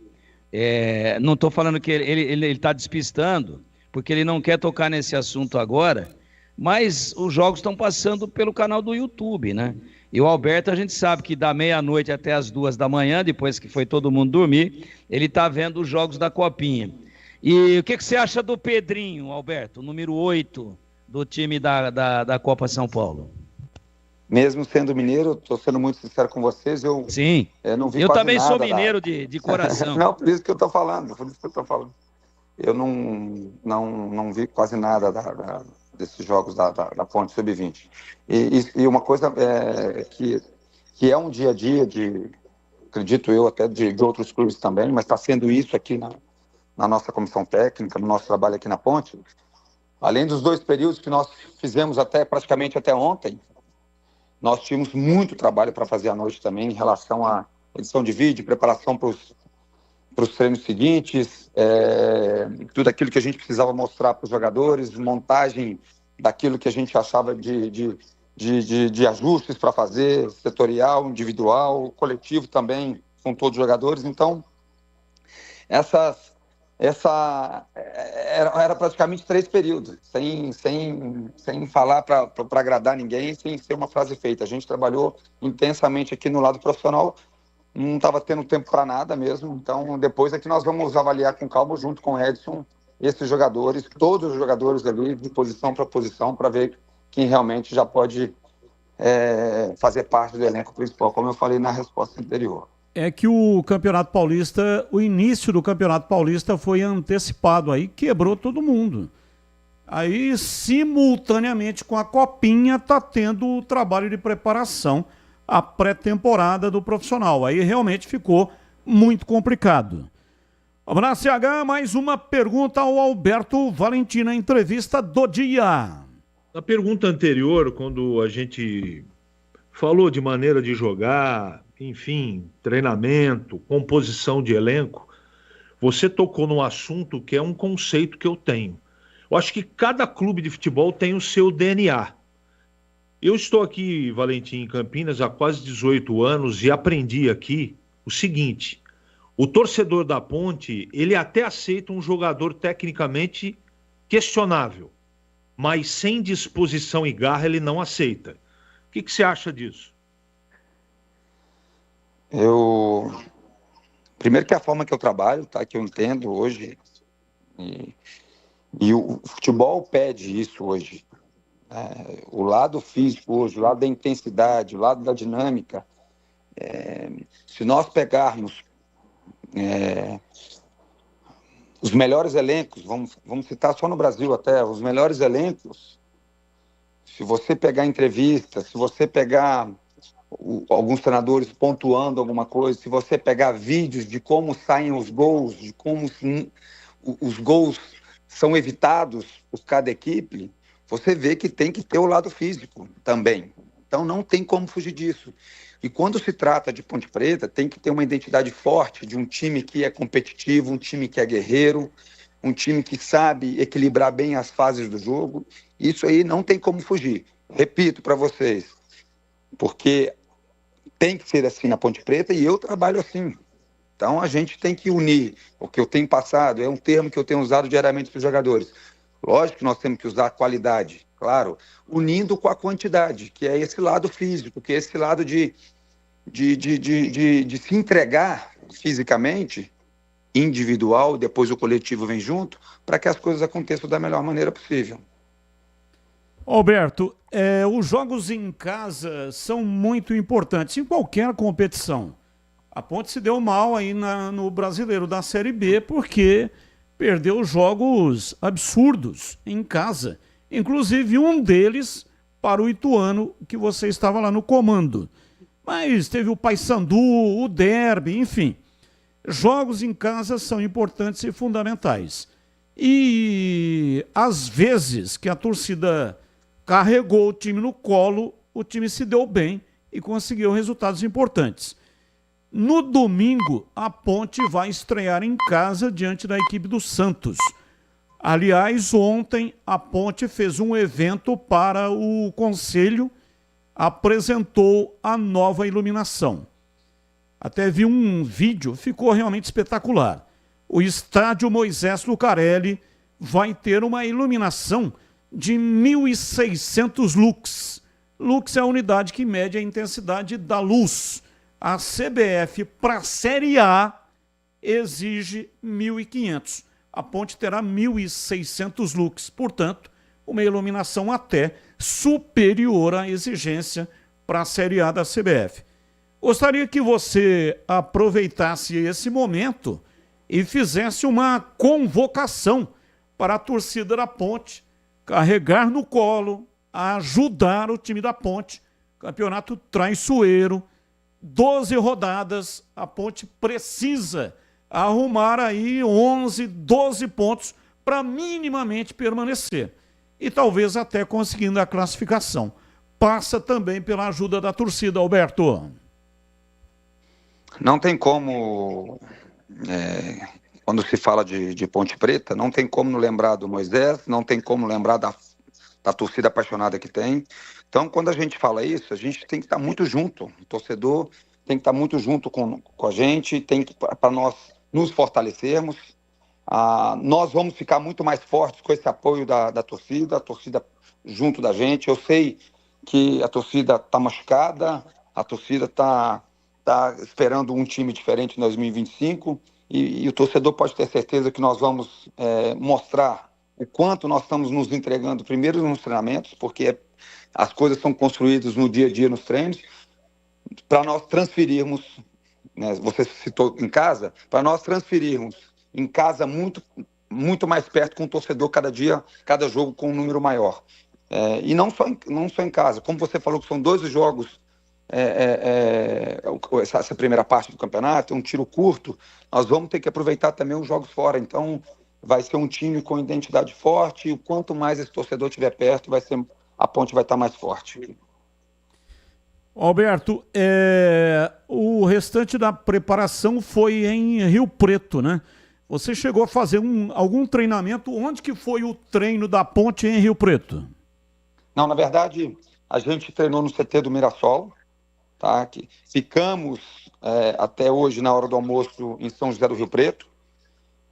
Não tô falando que ele tá despistando, porque ele não quer tocar nesse assunto agora, mas os jogos estão passando pelo canal do YouTube, né? E o Alberto, a gente sabe que da meia-noite até as 2 da manhã, depois que foi todo mundo dormir, ele tá vendo os jogos da Copinha. E o que você acha do Pedrinho, Alberto, número 8 do time da Copa São Paulo? Mesmo sendo mineiro, estou sendo muito sincero com vocês, Sim, não vi eu quase também nada sou mineiro de coração. Não, por isso que eu estou falando, Eu não vi quase nada desses jogos da Ponte Sub-20. E uma coisa que é um dia a dia, acredito eu, até de outros clubes também, mas está sendo isso aqui na nossa comissão técnica, no nosso trabalho aqui na Ponte. Além dos 2 períodos que nós fizemos praticamente até ontem, nós tínhamos muito trabalho para fazer à noite também em relação à edição de vídeo, preparação para os treinos seguintes, tudo aquilo que a gente precisava mostrar para os jogadores, montagem daquilo que a gente achava de ajustes para fazer, setorial, individual, coletivo também, com todos os jogadores. Então, era praticamente 3 períodos, sem falar para agradar ninguém, sem ser uma frase feita. A gente trabalhou intensamente aqui no lado profissional, não estava tendo tempo para nada mesmo. Então, depois é que nós vamos avaliar com calma, junto com o Edson, esses jogadores, todos os jogadores ali, de posição para posição, para ver quem realmente já pode fazer parte do elenco principal, como eu falei na resposta anterior. É que o Campeonato Paulista, o início do Campeonato Paulista foi antecipado, aí quebrou todo mundo. Aí, simultaneamente com a Copinha, tá tendo o trabalho de preparação, a pré-temporada do profissional. Aí realmente ficou muito complicado. Vamos lá, CH, mais uma pergunta ao Alberto Valentim, na entrevista do dia. Na pergunta anterior, quando a gente falou de maneira de jogar, enfim, treinamento, composição de elenco, você tocou num assunto que é um conceito que eu tenho. Eu acho que cada clube de futebol tem o seu DNA. Eu estou aqui, Valentim, em Campinas há quase 18 anos e aprendi aqui o seguinte: o torcedor da Ponte, ele até aceita um jogador tecnicamente questionável, mas sem disposição e garra ele não aceita. O que você acha disso? Primeiro que a forma que eu trabalho, tá, que eu entendo hoje, e o futebol pede isso hoje. O lado físico hoje, o lado da intensidade, o lado da dinâmica. Se nós pegarmos os melhores elencos, vamos citar só no Brasil até, os melhores elencos, se você pegar entrevistas, se você pegar alguns treinadores pontuando alguma coisa, se você pegar vídeos de como saem os gols, de como os gols são evitados por cada equipe, você vê que tem que ter o lado físico também. Então não tem como fugir disso. E quando se trata de Ponte Preta, tem que ter uma identidade forte de um time que é competitivo, um time que é guerreiro, um time que sabe equilibrar bem as fases do jogo. Isso aí não tem como fugir. Repito para vocês, porque tem que ser assim na Ponte Preta e eu trabalho assim. Então a gente tem que unir o que eu tenho passado, é um termo que eu tenho usado diariamente para os jogadores. Lógico que nós temos que usar a qualidade, claro, unindo com a quantidade, que é esse lado físico, que é esse lado de se entregar fisicamente individual, depois o coletivo vem junto, para que as coisas aconteçam da melhor maneira possível. Alberto, os jogos em casa são muito importantes em qualquer competição. A Ponte se deu mal aí no Brasileiro da Série B porque perdeu jogos absurdos em casa. Inclusive um deles para o Ituano, que você estava lá no comando. Mas teve o Paysandu, o Derby, enfim. Jogos em casa são importantes e fundamentais. E às vezes que a torcida carregou o time no colo, o time se deu bem e conseguiu resultados importantes. No domingo, a Ponte vai estrear em casa diante da equipe do Santos. Aliás, ontem a Ponte fez um evento para o Conselho, apresentou a nova iluminação. Até vi um vídeo, ficou realmente espetacular. O estádio Moisés Lucarelli vai ter uma iluminação de 1.600 lux. Lux é a unidade que mede a intensidade da luz. A CBF, para a Série A, exige 1.500. A Ponte terá 1.600 lux. Portanto, uma iluminação até superior à exigência para a Série A da CBF. Gostaria que você aproveitasse esse momento e fizesse uma convocação para a torcida da Ponte carregar no colo, ajudar o time da Ponte. Campeonato traiçoeiro, 12 rodadas, a Ponte precisa arrumar aí 11, 12 pontos para minimamente permanecer. E talvez até conseguindo a classificação. Passa também pela ajuda da torcida, Alberto. Não tem como, quando se fala de Ponte Preta, não tem como não lembrar do Moisés, não tem como lembrar da torcida apaixonada que tem. Então, quando a gente fala isso, a gente tem que estar muito junto. O torcedor tem que estar muito junto com a gente, tem que, para nós nos fortalecermos. Nós vamos ficar muito mais fortes com esse apoio da torcida, a torcida junto da gente. Eu sei que a torcida está machucada, a torcida está esperando um time diferente em 2025 e o torcedor pode ter certeza que nós vamos mostrar o quanto nós estamos nos entregando primeiro nos treinamentos, porque as coisas são construídas no dia a dia nos treinos, para nós transferirmos, né, você citou em casa, para nós transferirmos em casa muito, muito mais perto com o torcedor cada dia, cada jogo com um número maior. E não só em casa, como você falou que são 12 jogos, essa primeira parte do campeonato, um tiro curto, nós vamos ter que aproveitar também os jogos fora. Então vai ser um time com identidade forte e quanto mais esse torcedor estiver perto, a Ponte vai estar mais forte. Alberto, o restante da preparação foi em Rio Preto, né? Você chegou a fazer algum treinamento? Onde que foi o treino da Ponte em Rio Preto? Não, na verdade, a gente treinou no CT do Mirassol, tá? Ficamos até hoje, na hora do almoço, em São José do Rio Preto,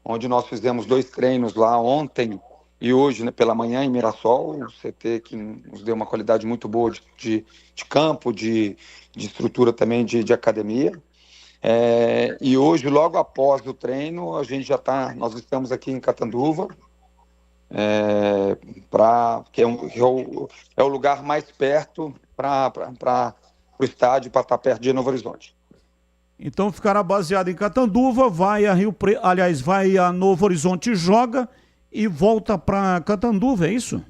onde nós fizemos 2 treinos lá ontem e hoje, né, pela manhã em Mirassol, um CT que nos deu uma qualidade muito boa de campo, de estrutura também de academia. E hoje, logo após o treino, a gente nós estamos aqui em Catanduva, que é o lugar mais perto para o estádio, para estar perto de Novo Horizonte. Então ficará baseado em Catanduva, vai a Novo Horizonte, joga e volta para Catanduva, é isso?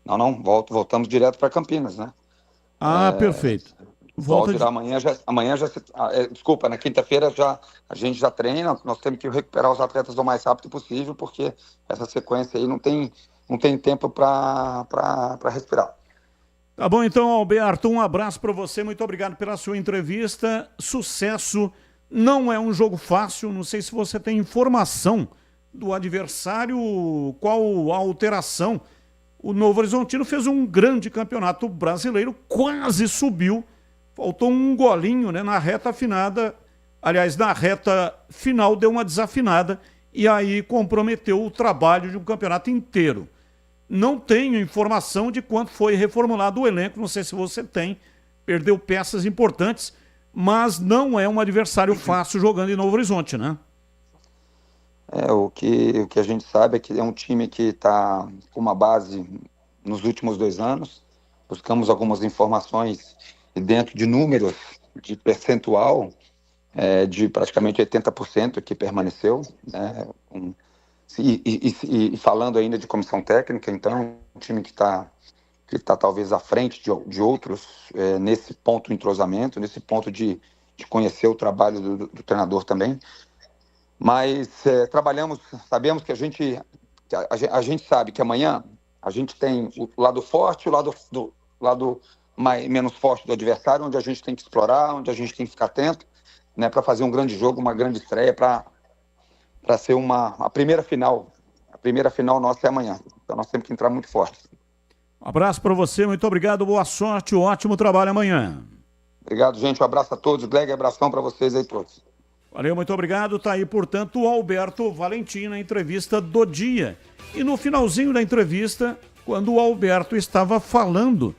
Não, voltamos direto para Campinas, né? Perfeito. Desculpa, na quinta-feira a gente já treina, nós temos que recuperar os atletas o mais rápido possível, porque essa sequência aí não tem tempo para respirar. Tá bom, então, Alberto, um abraço para você, muito obrigado pela sua entrevista, sucesso. Não é um jogo fácil, não sei se você tem informação do adversário, qual a alteração. O Novo Horizontino fez um grande campeonato brasileiro, quase subiu, faltou um golinho, né, na reta afinada, aliás, na reta final deu uma desafinada e aí comprometeu o trabalho de um campeonato inteiro. Não tenho informação de quanto foi reformulado o elenco, não sei se você tem, perdeu peças importantes, mas não é um adversário fácil jogando em Novo Horizonte, né? O que a gente sabe é que é um time que está com uma base nos últimos 2 anos. Buscamos algumas informações e dentro de números, de percentual, de praticamente 80% que permaneceu, né? E falando ainda de comissão técnica, então, um time que está talvez à frente de outros nesse ponto do entrosamento, nesse ponto de conhecer o trabalho do treinador também. Mas sabemos que a gente sabe que amanhã a gente tem o lado forte e o lado menos forte do adversário, onde a gente tem que explorar, onde a gente tem que ficar atento, né, para fazer um grande jogo, uma grande estreia, para ser a primeira final. A primeira final nossa é amanhã. Então nós temos que entrar muito forte. Um abraço para você, muito obrigado, boa sorte, ótimo trabalho amanhã. Obrigado, gente, um abraço a todos. Greg, abração para vocês aí todos. Valeu, muito obrigado. Tá aí, portanto, o Alberto Valentim na entrevista do dia. E no finalzinho da entrevista, quando o Alberto estava falando,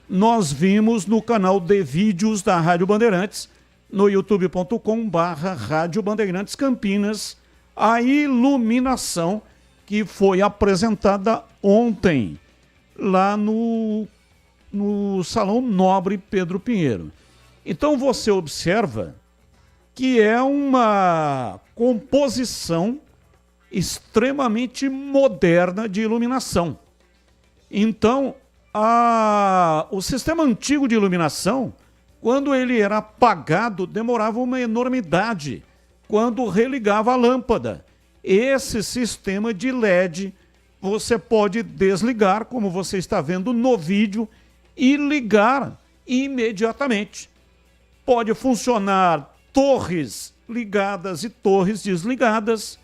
nós vimos no canal de vídeos da Rádio Bandeirantes, no youtube.com/Rádio Bandeirantes Campinas, a iluminação que foi apresentada ontem, lá no Salão Nobre Pedro Pinheiro. Então você observa que é uma composição extremamente moderna de iluminação. Então, o sistema antigo de iluminação, quando ele era apagado, demorava uma enormidade quando religava a lâmpada. Esse sistema de LED você pode desligar, como você está vendo no vídeo, e ligar imediatamente. Pode funcionar torres ligadas e torres desligadas.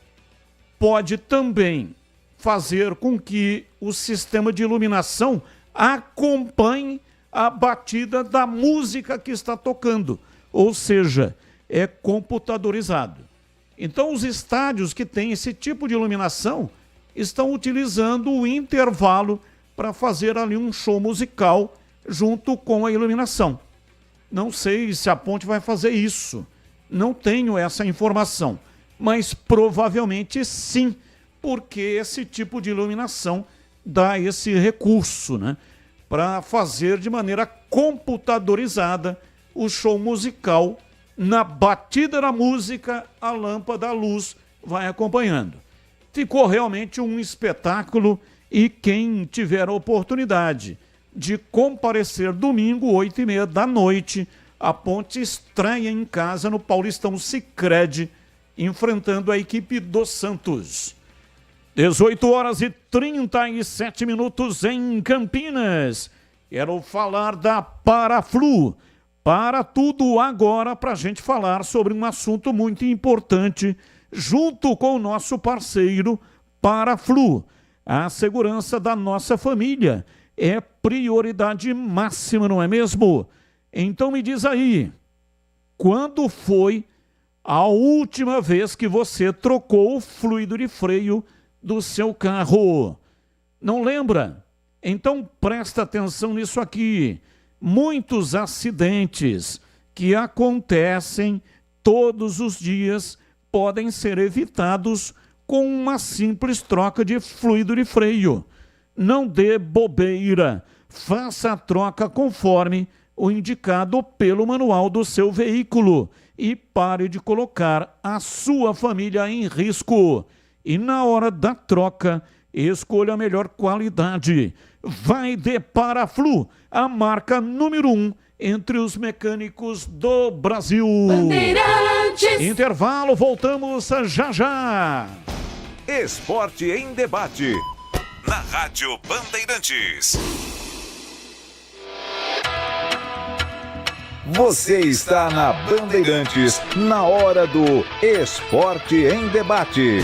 Pode também fazer com que o sistema de iluminação acompanhe a batida da música que está tocando, ou seja, é computadorizado. Então os estádios que têm esse tipo de iluminação estão utilizando o intervalo para fazer ali um show musical junto com a iluminação. Não sei se a Ponte vai fazer isso, não tenho essa informação, mas provavelmente sim, porque esse tipo de iluminação dá esse recurso, né, para fazer de maneira computadorizada o show musical. Na batida da música, a lâmpada, a luz vai acompanhando. Ficou realmente um espetáculo e quem tiver a oportunidade de comparecer domingo, 8h30 da noite, a Ponte estreia em casa no Paulistão Sicredi, enfrentando a equipe do Santos. 18h37 em Campinas. Quero falar da Paraflu. Para tudo agora para a gente falar sobre um assunto muito importante, junto com o nosso parceiro Paraflu. A segurança da nossa família é prioridade máxima, não é mesmo? Então me diz aí, quando foi a última vez que você trocou o fluido de freio do seu carro? Não lembra? Então presta atenção nisso aqui. Muitos acidentes que acontecem todos os dias podem ser evitados com uma simples troca de fluido de freio. Não dê bobeira, faça a troca conforme o indicado pelo manual do seu veículo e pare de colocar a sua família em risco. E na hora da troca, escolha a melhor qualidade. Vai de Paraflu, a marca número 1 entre os mecânicos do Brasil. Bandeirantes. Intervalo, voltamos já já. Esporte em debate. Na Rádio Bandeirantes. Você está na Bandeirantes, na hora do Esporte em Debate.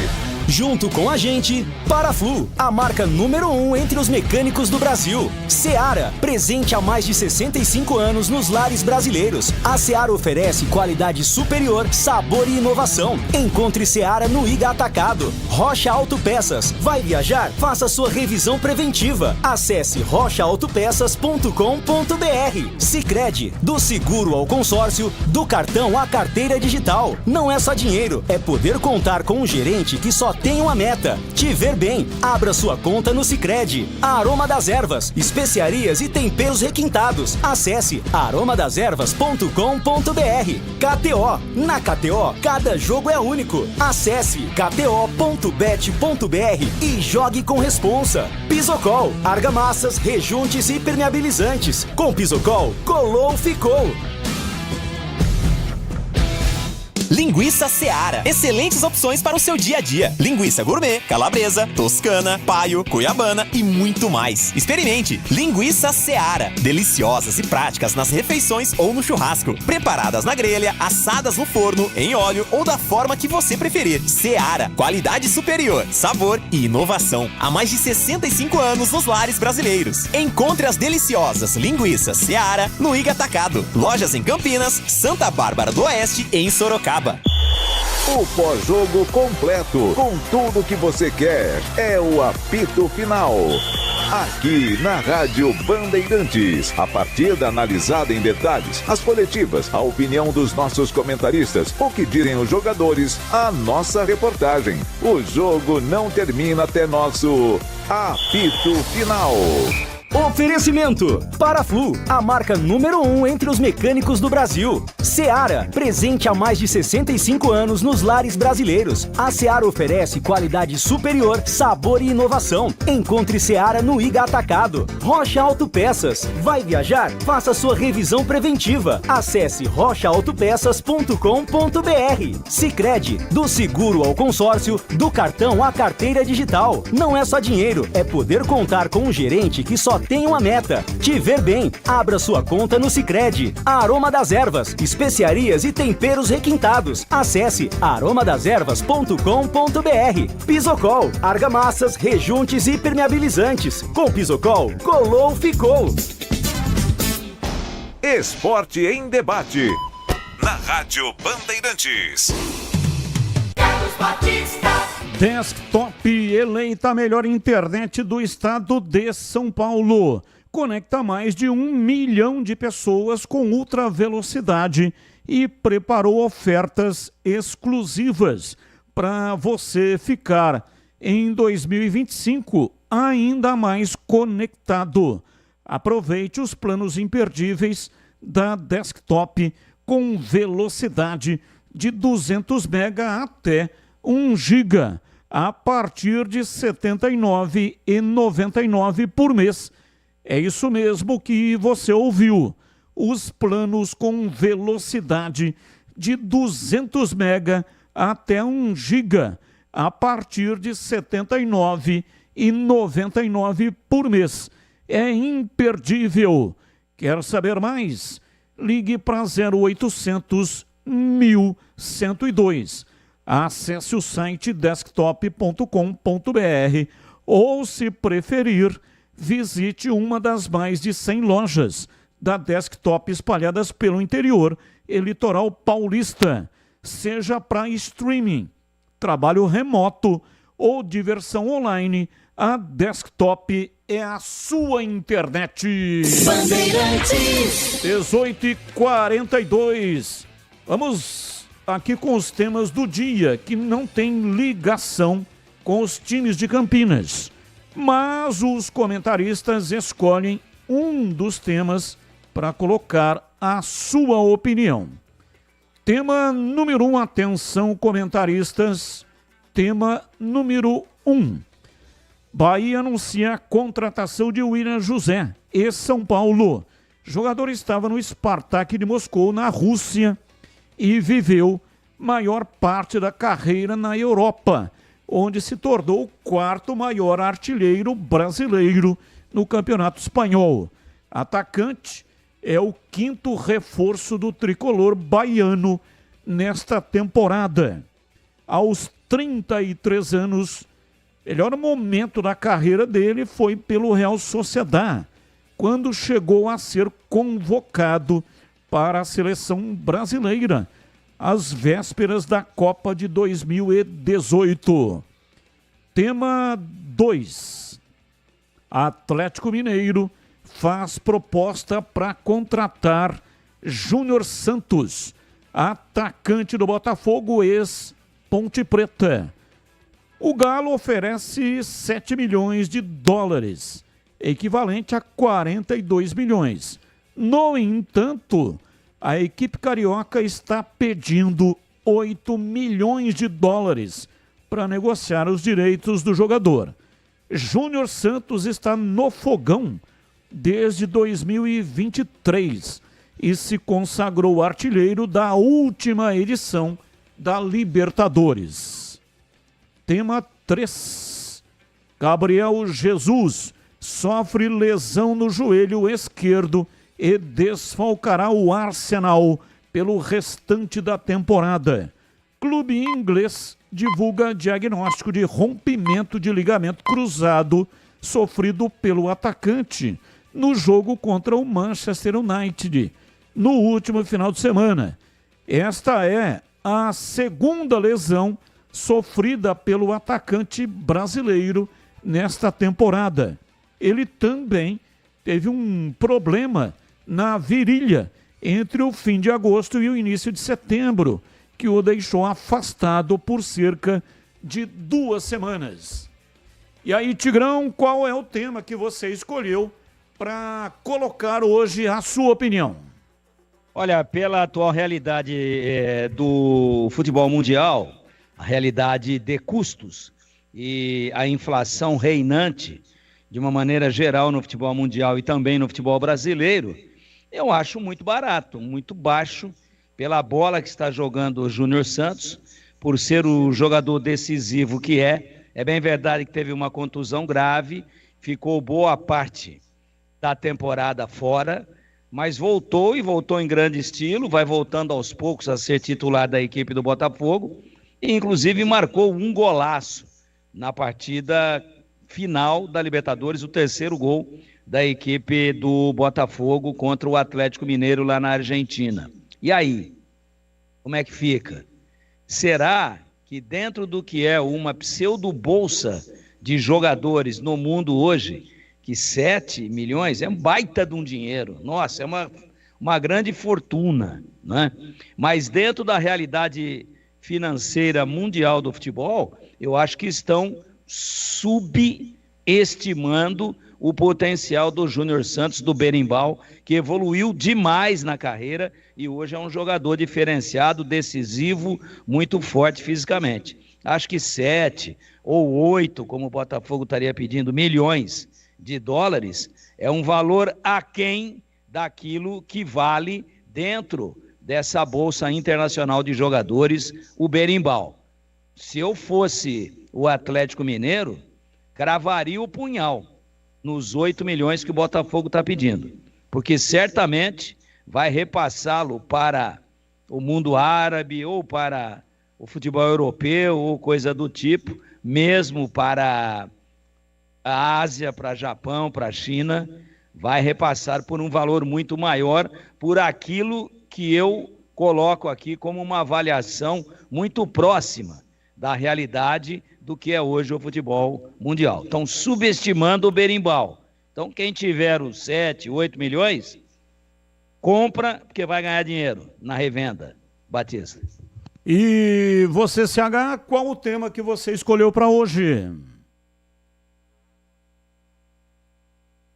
Junto com a gente, Paraflu, a marca número 1 entre os mecânicos do Brasil. Seara, presente há mais de 65 anos nos lares brasileiros. A Seara oferece qualidade superior, sabor e inovação. Encontre Seara no Iga Atacado. Rocha Autopeças. Vai viajar? Faça sua revisão preventiva. Acesse rochaautopeças.com.br. Sicredi, do seguro ao consórcio, do cartão à carteira digital. Não é só dinheiro, é poder contar com um gerente que só tem uma meta: te ver bem. Abra sua conta no Sicredi. Aroma das Ervas, especiarias e temperos requintados. Acesse aromadeservas.com.br. KTO. Na KTO, cada jogo é único. Acesse kto.bet.br e jogue com responsa. Pisocol, argamassas, rejuntes e impermeabilizantes. Com Pisocol, colou, ficou. Linguiça Seara. Excelentes opções para o seu dia a dia. Linguiça gourmet, calabresa, toscana, paio, cuiabana e muito mais. Experimente. Linguiça Seara. Deliciosas e práticas nas refeições ou no churrasco. Preparadas na grelha, assadas no forno, em óleo ou da forma que você preferir. Seara. Qualidade superior, sabor e inovação. Há mais de 65 anos nos lares brasileiros. Encontre as deliciosas linguiças Seara no Iga Atacado. Lojas em Campinas, Santa Bárbara do Oeste e em Sorocaba. O pós-jogo completo, com tudo que você quer, é o apito final. Aqui na Rádio Bandeirantes, a partida analisada em detalhes, as coletivas, a opinião dos nossos comentaristas, o que dizem os jogadores, a nossa reportagem. O jogo não termina até nosso apito final. Oferecimento: Paraflu, a marca número 1 entre os mecânicos do Brasil. Seara, presente há mais de 65 anos nos lares brasileiros. A Seara oferece qualidade superior, sabor e inovação. Encontre Seara no Iga Atacado. Rocha Autopeças. Vai viajar? Faça sua revisão preventiva. Acesse rochaautopeças.com.br. Sicredi, do seguro ao consórcio, do cartão à carteira digital. Não é só dinheiro, é poder contar com um gerente que só tem uma meta: te ver bem. Abra sua conta no Sicredi. Aroma das Ervas, especiarias e temperos requintados. Acesse aromadeservas.com.br. Pisocol, argamassas, rejuntes e impermeabilizantes. Com Pisocol, colou, ficou. Esporte em debate, na Rádio Bandeirantes. Carlos Batista. Desktop eleita a melhor internet do estado de São Paulo. Conecta mais de 1 milhão de pessoas com ultra velocidade e preparou ofertas exclusivas para você ficar em 2025 ainda mais conectado. Aproveite os planos imperdíveis da Desktop com velocidade de 200 MB até 1 GB. A partir de R$ 79,99 por mês. É isso mesmo que você ouviu. Os planos com velocidade de 200 MB até 1 GB, a partir de R$ 79,99 por mês. É imperdível. Quer saber mais? Ligue para 0800 1102. Acesse o site desktop.com.br ou, se preferir, visite uma das mais de 100 lojas da Desktop espalhadas pelo interior e litoral paulista. Seja para streaming, trabalho remoto ou diversão online, a Desktop é a sua internet. Bandeirantes. 18h42. Vamos aqui com os temas do dia, que não tem ligação com os times de Campinas. Mas os comentaristas escolhem um dos temas para colocar a sua opinião. Tema número 1, atenção comentaristas. Tema número 1. Bahia anuncia a contratação de William José, ex-São Paulo. O jogador estava no Spartak de Moscou, na Rússia, e viveu maior parte da carreira na Europa, onde se tornou o 4º maior artilheiro brasileiro no Campeonato Espanhol. Atacante, é o 5º reforço do tricolor baiano nesta temporada. aos 33 anos. Melhor momento da carreira dele foi pelo Real Sociedad, quando chegou a ser convocado para a seleção brasileira, às vésperas da Copa de 2018. Tema 2. Atlético Mineiro faz proposta para contratar Júnior Santos, atacante do Botafogo, ex-Ponte Preta. O Galo oferece 7 milhões de dólares, equivalente a 42 milhões. No entanto, a equipe carioca está pedindo 8 milhões de dólares para negociar os direitos do jogador. Júnior Santos está no fogão desde 2023 e se consagrou artilheiro da última edição da Libertadores. Tema 3. Gabriel Jesus sofre lesão no joelho esquerdo e desfalcará o Arsenal pelo restante da temporada. Clube inglês divulga diagnóstico de rompimento de ligamento cruzado sofrido pelo atacante no jogo contra o Manchester United no último final de semana. Esta é a segunda lesão sofrida pelo atacante brasileiro nesta temporada. Ele também teve um problema na virilha entre o fim de agosto e o início de setembro, que o deixou afastado por cerca de 2 semanas. E aí, Tigrão, qual é o tema que você escolheu para colocar hoje a sua opinião? Olha, pela atual realidade do futebol mundial, a realidade de custos e a inflação reinante, de uma maneira geral no futebol mundial e também no futebol brasileiro, eu acho muito barato, muito baixo, pela bola que está jogando o Júnior Santos, por ser o jogador decisivo que é. É bem verdade que teve uma contusão grave, ficou boa parte da temporada fora, mas voltou e voltou em grande estilo, vai voltando aos poucos a ser titular da equipe do Botafogo, e inclusive marcou um golaço na partida final da Libertadores, o 3º gol da equipe do Botafogo contra o Atlético Mineiro lá na Argentina. E aí, como é que fica? Será que dentro do que é uma pseudo-bolsa de jogadores no mundo hoje, que 7 milhões é um baita de um dinheiro, nossa, é uma grande fortuna, né? Mas dentro da realidade financeira mundial do futebol, eu acho que estão subestimando o potencial do Júnior Santos, do Berimbau, que evoluiu demais na carreira e hoje é um jogador diferenciado, decisivo, muito forte fisicamente. Acho que 7 ou 8, como o Botafogo estaria pedindo, milhões de dólares, é um valor aquém daquilo que vale dentro dessa Bolsa Internacional de Jogadores, o Berimbau. Se eu fosse o Atlético Mineiro, cravaria o punhal nos 8 milhões que o Botafogo está pedindo, porque certamente vai repassá-lo para o mundo árabe ou para o futebol europeu ou coisa do tipo, mesmo para a Ásia, para Japão, para a China, vai repassar por um valor muito maior por aquilo que eu coloco aqui como uma avaliação muito próxima da realidade do que é hoje o futebol mundial. Estão subestimando o Berimbau. Então, quem tiver os 7, 8 milhões, compra, porque vai ganhar dinheiro na revenda. Batista. E você, CH, qual o tema que você escolheu para hoje?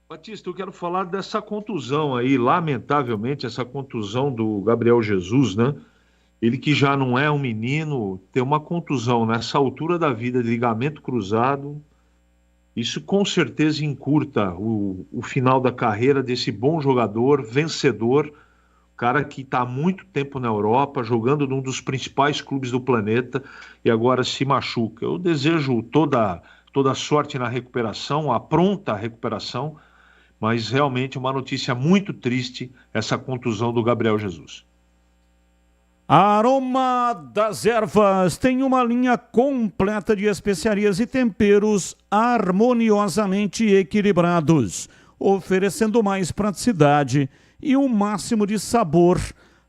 Batista, eu quero falar dessa contusão aí, lamentavelmente, essa contusão do Gabriel Jesus, né? Ele que já não é um menino, ter uma contusão nessa altura da vida de ligamento cruzado, isso com certeza encurta o final da carreira desse bom jogador, vencedor, cara que está há muito tempo na Europa, jogando num dos principais clubes do planeta e agora se machuca. Eu desejo toda sorte na recuperação, a pronta recuperação, mas realmente uma notícia muito triste essa contusão do Gabriel Jesus. A Aroma das Ervas tem uma linha completa de especiarias e temperos harmoniosamente equilibrados, oferecendo mais praticidade e um máximo de sabor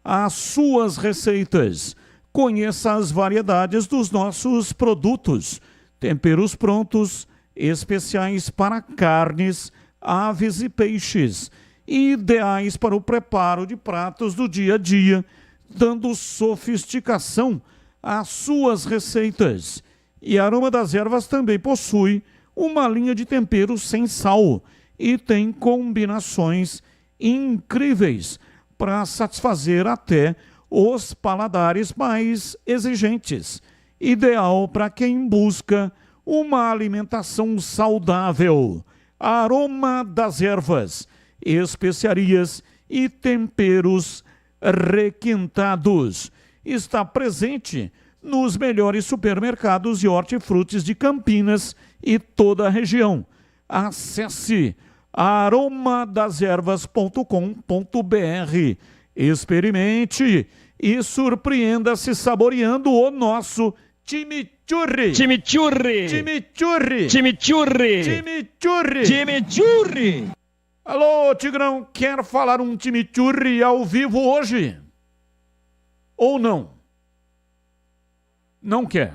às suas receitas. Conheça as variedades dos nossos produtos, temperos prontos, especiais para carnes, aves e peixes, ideais para o preparo de pratos do dia a dia, dando sofisticação às suas receitas. E a Aroma das Ervas também possui uma linha de temperos sem sal e tem combinações incríveis para satisfazer até os paladares mais exigentes. Ideal para quem busca uma alimentação saudável. Aroma das Ervas, especiarias e temperos requintados. Está presente nos melhores supermercados de hortifrutis de Campinas e toda a região. Acesse aromadazervas.com.br. Experimente e surpreenda-se saboreando o nosso chimichurri. Chimichurri. Chimichurri. Chimichurri. Chimichurri. Chimichurri. Alô, Tigrão, quer falar um chimichurri ao vivo hoje? Ou não? Não quer.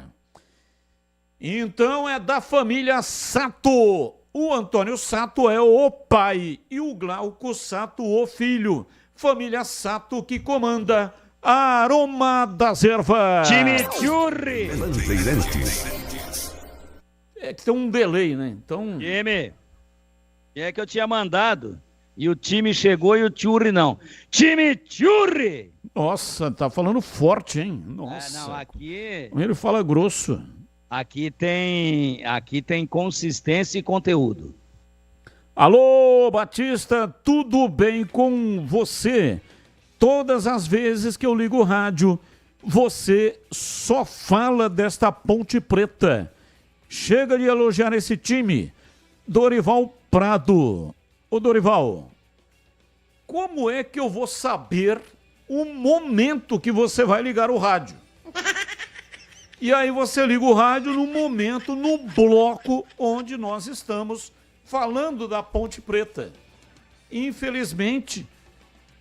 Então é da família Sato. O Antônio Sato é o pai e o Glauco Sato o filho. Família Sato que comanda a Aroma das Ervas. Chimichurri. É que tem um delay, né? Então... Time, é que eu tinha mandado e o time chegou e o churri não. Chimichurri. Nossa, tá falando forte, hein? Nossa. Não, aqui... Ele fala grosso. Aqui tem consistência e conteúdo. Alô, Batista, tudo bem com você? Todas as vezes que eu ligo o rádio, você só fala desta Ponte Preta. Chega de elogiar esse time. Dorival Prado. Ô, Dorival, como é que eu vou saber o momento que você vai ligar o rádio? E aí você liga o rádio no momento, no bloco onde nós estamos falando da Ponte Preta. Infelizmente,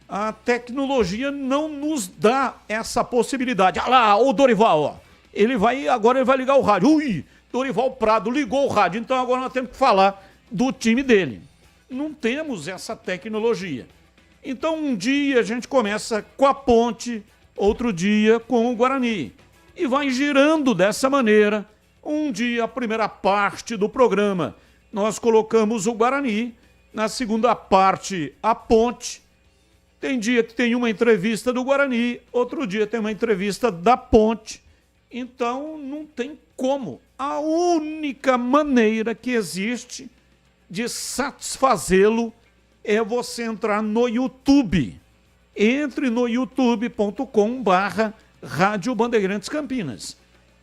a tecnologia não nos dá essa possibilidade. Olha lá, o Dorival, ó. Agora ele vai ligar o rádio. Ui, Dorival Prado ligou o rádio, então agora nós temos que falar do time dele. Não temos essa tecnologia. Então um dia a gente começa com a Ponte, outro dia com o Guarani. E vai girando dessa maneira. Um dia, a primeira parte do programa, nós colocamos o Guarani. Na segunda parte, a Ponte. Tem dia que tem uma entrevista do Guarani, outro dia tem uma entrevista da Ponte. Então, não tem como. A única maneira que existe de satisfazê-lo é você entrar no YouTube. Entre no youtube.com/Rádio Bandeirantes Campinas.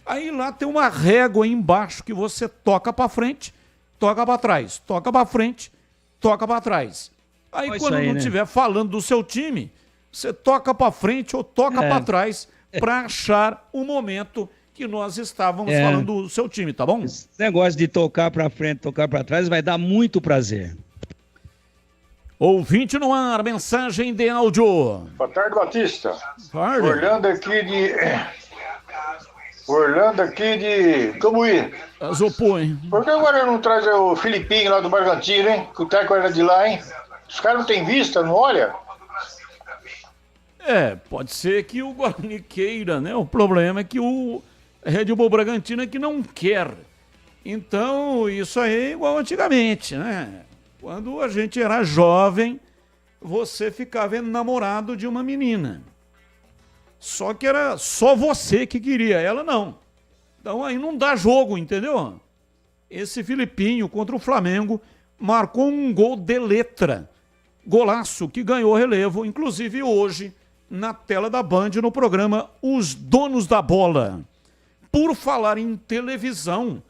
Aí lá tem uma régua aí embaixo que você toca para frente, toca para trás, toca para frente, toca para trás. Aí quando não estiver falando do seu time, você toca para frente ou toca para trás para achar o momento que nós estávamos falando do seu time, tá bom? Esse negócio de tocar para frente, tocar para trás vai dar muito prazer. Ouvinte no ar, mensagem de áudio. Boa tarde, Batista. Tarde. Orlando aqui de Cambuí. Azopô, hein? Por que agora não traz o Filipinho lá do Bragantino, hein? Que o técnico era de lá, hein? Os caras não têm vista, não olha? Pode ser que o Guarani queira, né? O problema é que o Red Bull Bragantino é que não quer. Então, isso aí é igual antigamente, né? Quando a gente era jovem, você ficava enamorado de uma menina. Só que era só você que queria, ela não. Então aí não dá jogo, entendeu? Esse Filipinho contra o Flamengo marcou um gol de letra. Golaço que ganhou relevo, inclusive hoje, na tela da Band, no programa Os Donos da Bola. Por falar em televisão,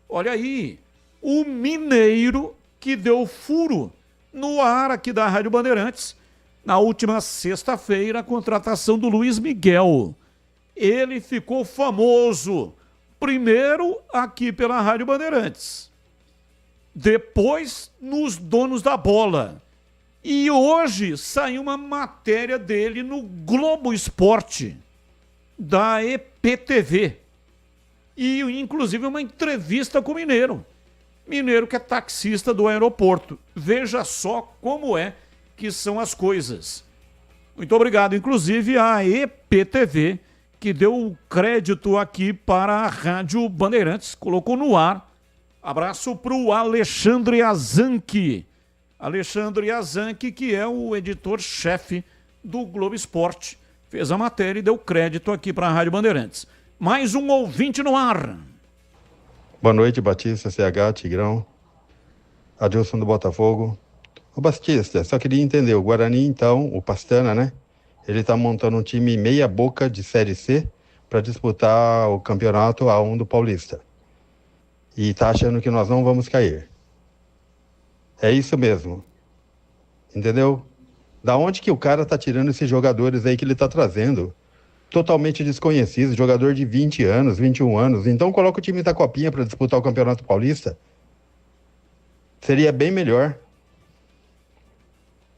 olha aí, o Mineiro que deu furo no ar aqui da Rádio Bandeirantes, na última sexta-feira, a contratação do Luiz Miguel. ele ficou famoso, primeiro aqui pela Rádio Bandeirantes, depois nos Donos da Bola. E hoje saiu uma matéria dele no Globo Esporte, da EPTV. E inclusive uma entrevista com o Mineiro. Mineiro que é taxista do aeroporto. Veja só como é que são as coisas. Muito obrigado, inclusive, à EPTV, que deu o crédito aqui para a Rádio Bandeirantes, colocou no ar. Abraço para o Alexandre Azanqui. Alexandre Azanqui, que é o editor-chefe do Globo Esporte. Fez a matéria e deu crédito aqui para a Rádio Bandeirantes. Mais um ouvinte no ar. Boa noite, Batista, CH, Tigrão, Adilson do Botafogo. Ô Batista, só queria entender, o Guarani então, o Pastana, né? Ele tá montando um time meia boca de Série C para disputar o campeonato A1 do Paulista. E tá achando que nós não vamos cair. É isso mesmo. Entendeu? Da onde que o cara tá tirando esses jogadores aí que ele tá trazendo? Totalmente desconhecidos, jogador de 20 anos, 21 anos. Então coloca o time da Copinha para disputar o Campeonato Paulista. Seria bem melhor.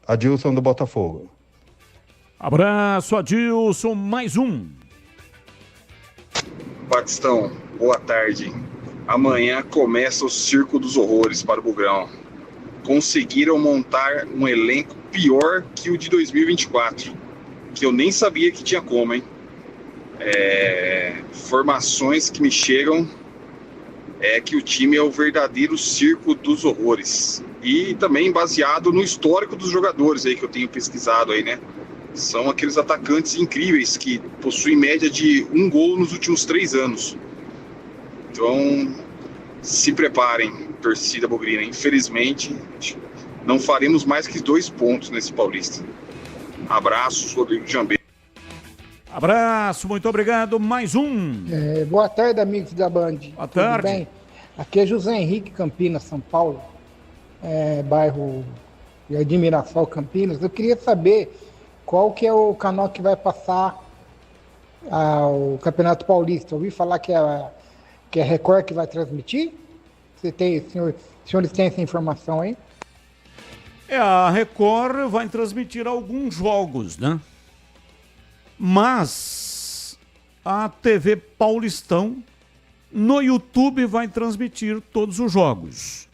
Adilson do Botafogo. Abraço, Adilson. Mais um. Batistão, boa tarde. Amanhã começa o Circo dos Horrores para o Bugrão. Conseguiram montar um elenco pior que o de 2024, que eu nem sabia que tinha como, hein? Informações que me chegam é que o time é o verdadeiro Circo dos Horrores. E também baseado no histórico dos jogadores aí que eu tenho pesquisado aí, né? São aqueles atacantes incríveis que possuem média de 1 gol nos últimos 3 anos. Então, se preparem, torcida bugrina. Infelizmente, não faremos mais que 2 pontos nesse Paulista. Abraços, Rodrigo Jambê. Abraço, muito obrigado. Mais um. Boa tarde, amigos da Band. Boa tarde. Tudo bem? Aqui é José Henrique, Campinas, São Paulo. Bairro Jardim Mirassol, Campinas. Eu queria saber qual que é o canal que vai passar o Campeonato Paulista. Eu ouvi falar que é a Record que vai transmitir. Senhores têm essa informação aí? A Record vai transmitir alguns jogos, né? Mas a TV Paulistão no YouTube vai transmitir todos os jogos.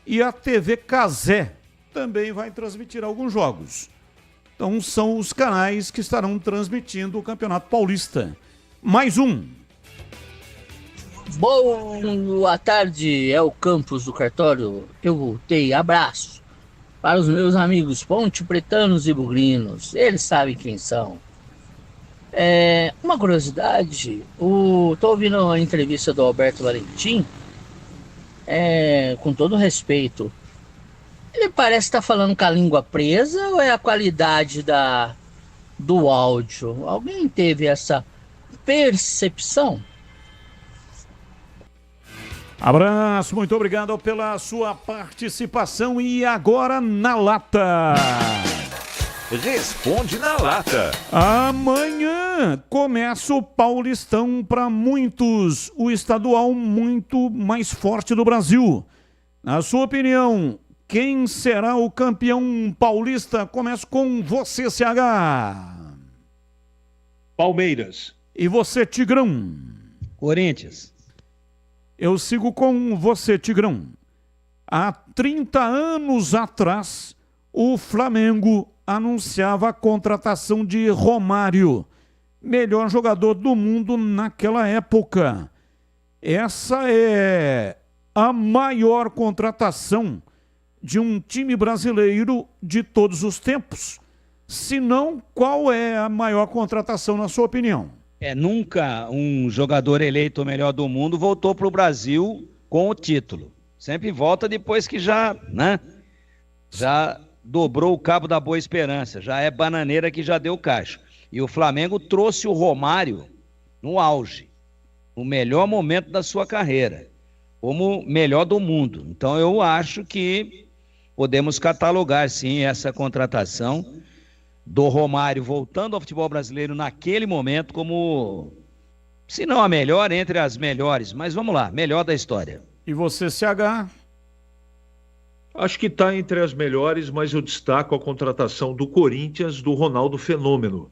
E a TV Cazé também vai transmitir alguns jogos. Então são os canais que estarão transmitindo o Campeonato Paulista. Mais um. Boa tarde, é o Campos do Cartório. Eu voltei, abraço para os meus amigos ponte pretanos e bugrinos. Eles sabem quem são. Uma curiosidade, tô ouvindo a entrevista do Alberto Valentim, com todo respeito, ele parece estar falando com a língua presa ou é a qualidade do áudio? Alguém teve essa percepção? Abraço, muito obrigado pela sua participação. E agora na lata. Responde na lata. Amanhã começa o Paulistão para muitos, o estadual muito mais forte do Brasil. Na sua opinião, quem será o campeão paulista? Começo com você, CH. Palmeiras. E você, Tigrão? Corinthians. Eu sigo com você, Tigrão. Há 30 anos atrás, o Flamengo anunciava a contratação de Romário, melhor jogador do mundo naquela época. Essa é a maior contratação de um time brasileiro de todos os tempos. Se não, qual é a maior contratação na sua opinião? Nunca um jogador eleito o melhor do mundo voltou para o Brasil com o título. Sempre volta depois que já dobrou o cabo da Boa Esperança, já é bananeira que já deu caixa. E o Flamengo trouxe o Romário no auge, no melhor momento da sua carreira, como melhor do mundo. Então eu acho que podemos catalogar sim essa contratação do Romário voltando ao futebol brasileiro naquele momento como, se não a melhor, entre as melhores. Mas vamos lá, melhor da história. E você, CH? Acho que está entre as melhores, mas eu destaco a contratação do Corinthians do Ronaldo Fenômeno.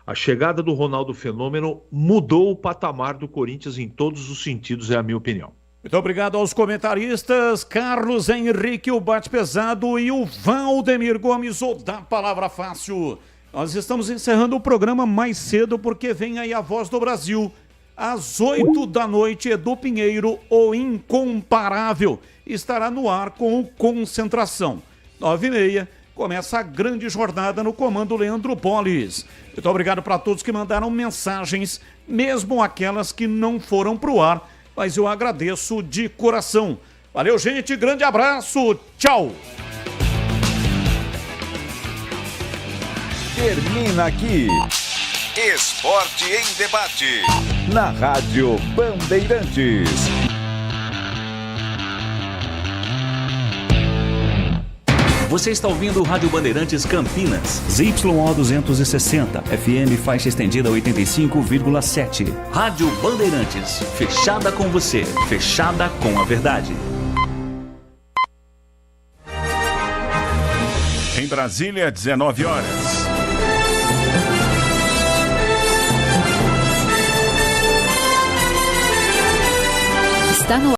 A chegada do Ronaldo Fenômeno mudou o patamar do Corinthians em todos os sentidos, é a minha opinião. Muito obrigado aos comentaristas, Carlos Henrique, o Bate Pesado, e o Valdemir Gomes, o da Palavra Fácil. Nós estamos encerrando o programa mais cedo porque vem aí a Voz do Brasil. Às 8 da noite, Edu Pinheiro, o incomparável, estará no ar com o Concentração. 9h30, começa a grande jornada no comando Leandro Polis. Muito obrigado para todos que mandaram mensagens, mesmo aquelas que não foram pro ar, mas eu agradeço de coração. Valeu, gente, grande abraço, tchau! Termina aqui Esporte em Debate, na Rádio Bandeirantes. Você está ouvindo o Rádio Bandeirantes Campinas, ZYO 260, FM faixa estendida 85,7. Rádio Bandeirantes, fechada com você, fechada com a verdade. Em Brasília, 19 horas. Está no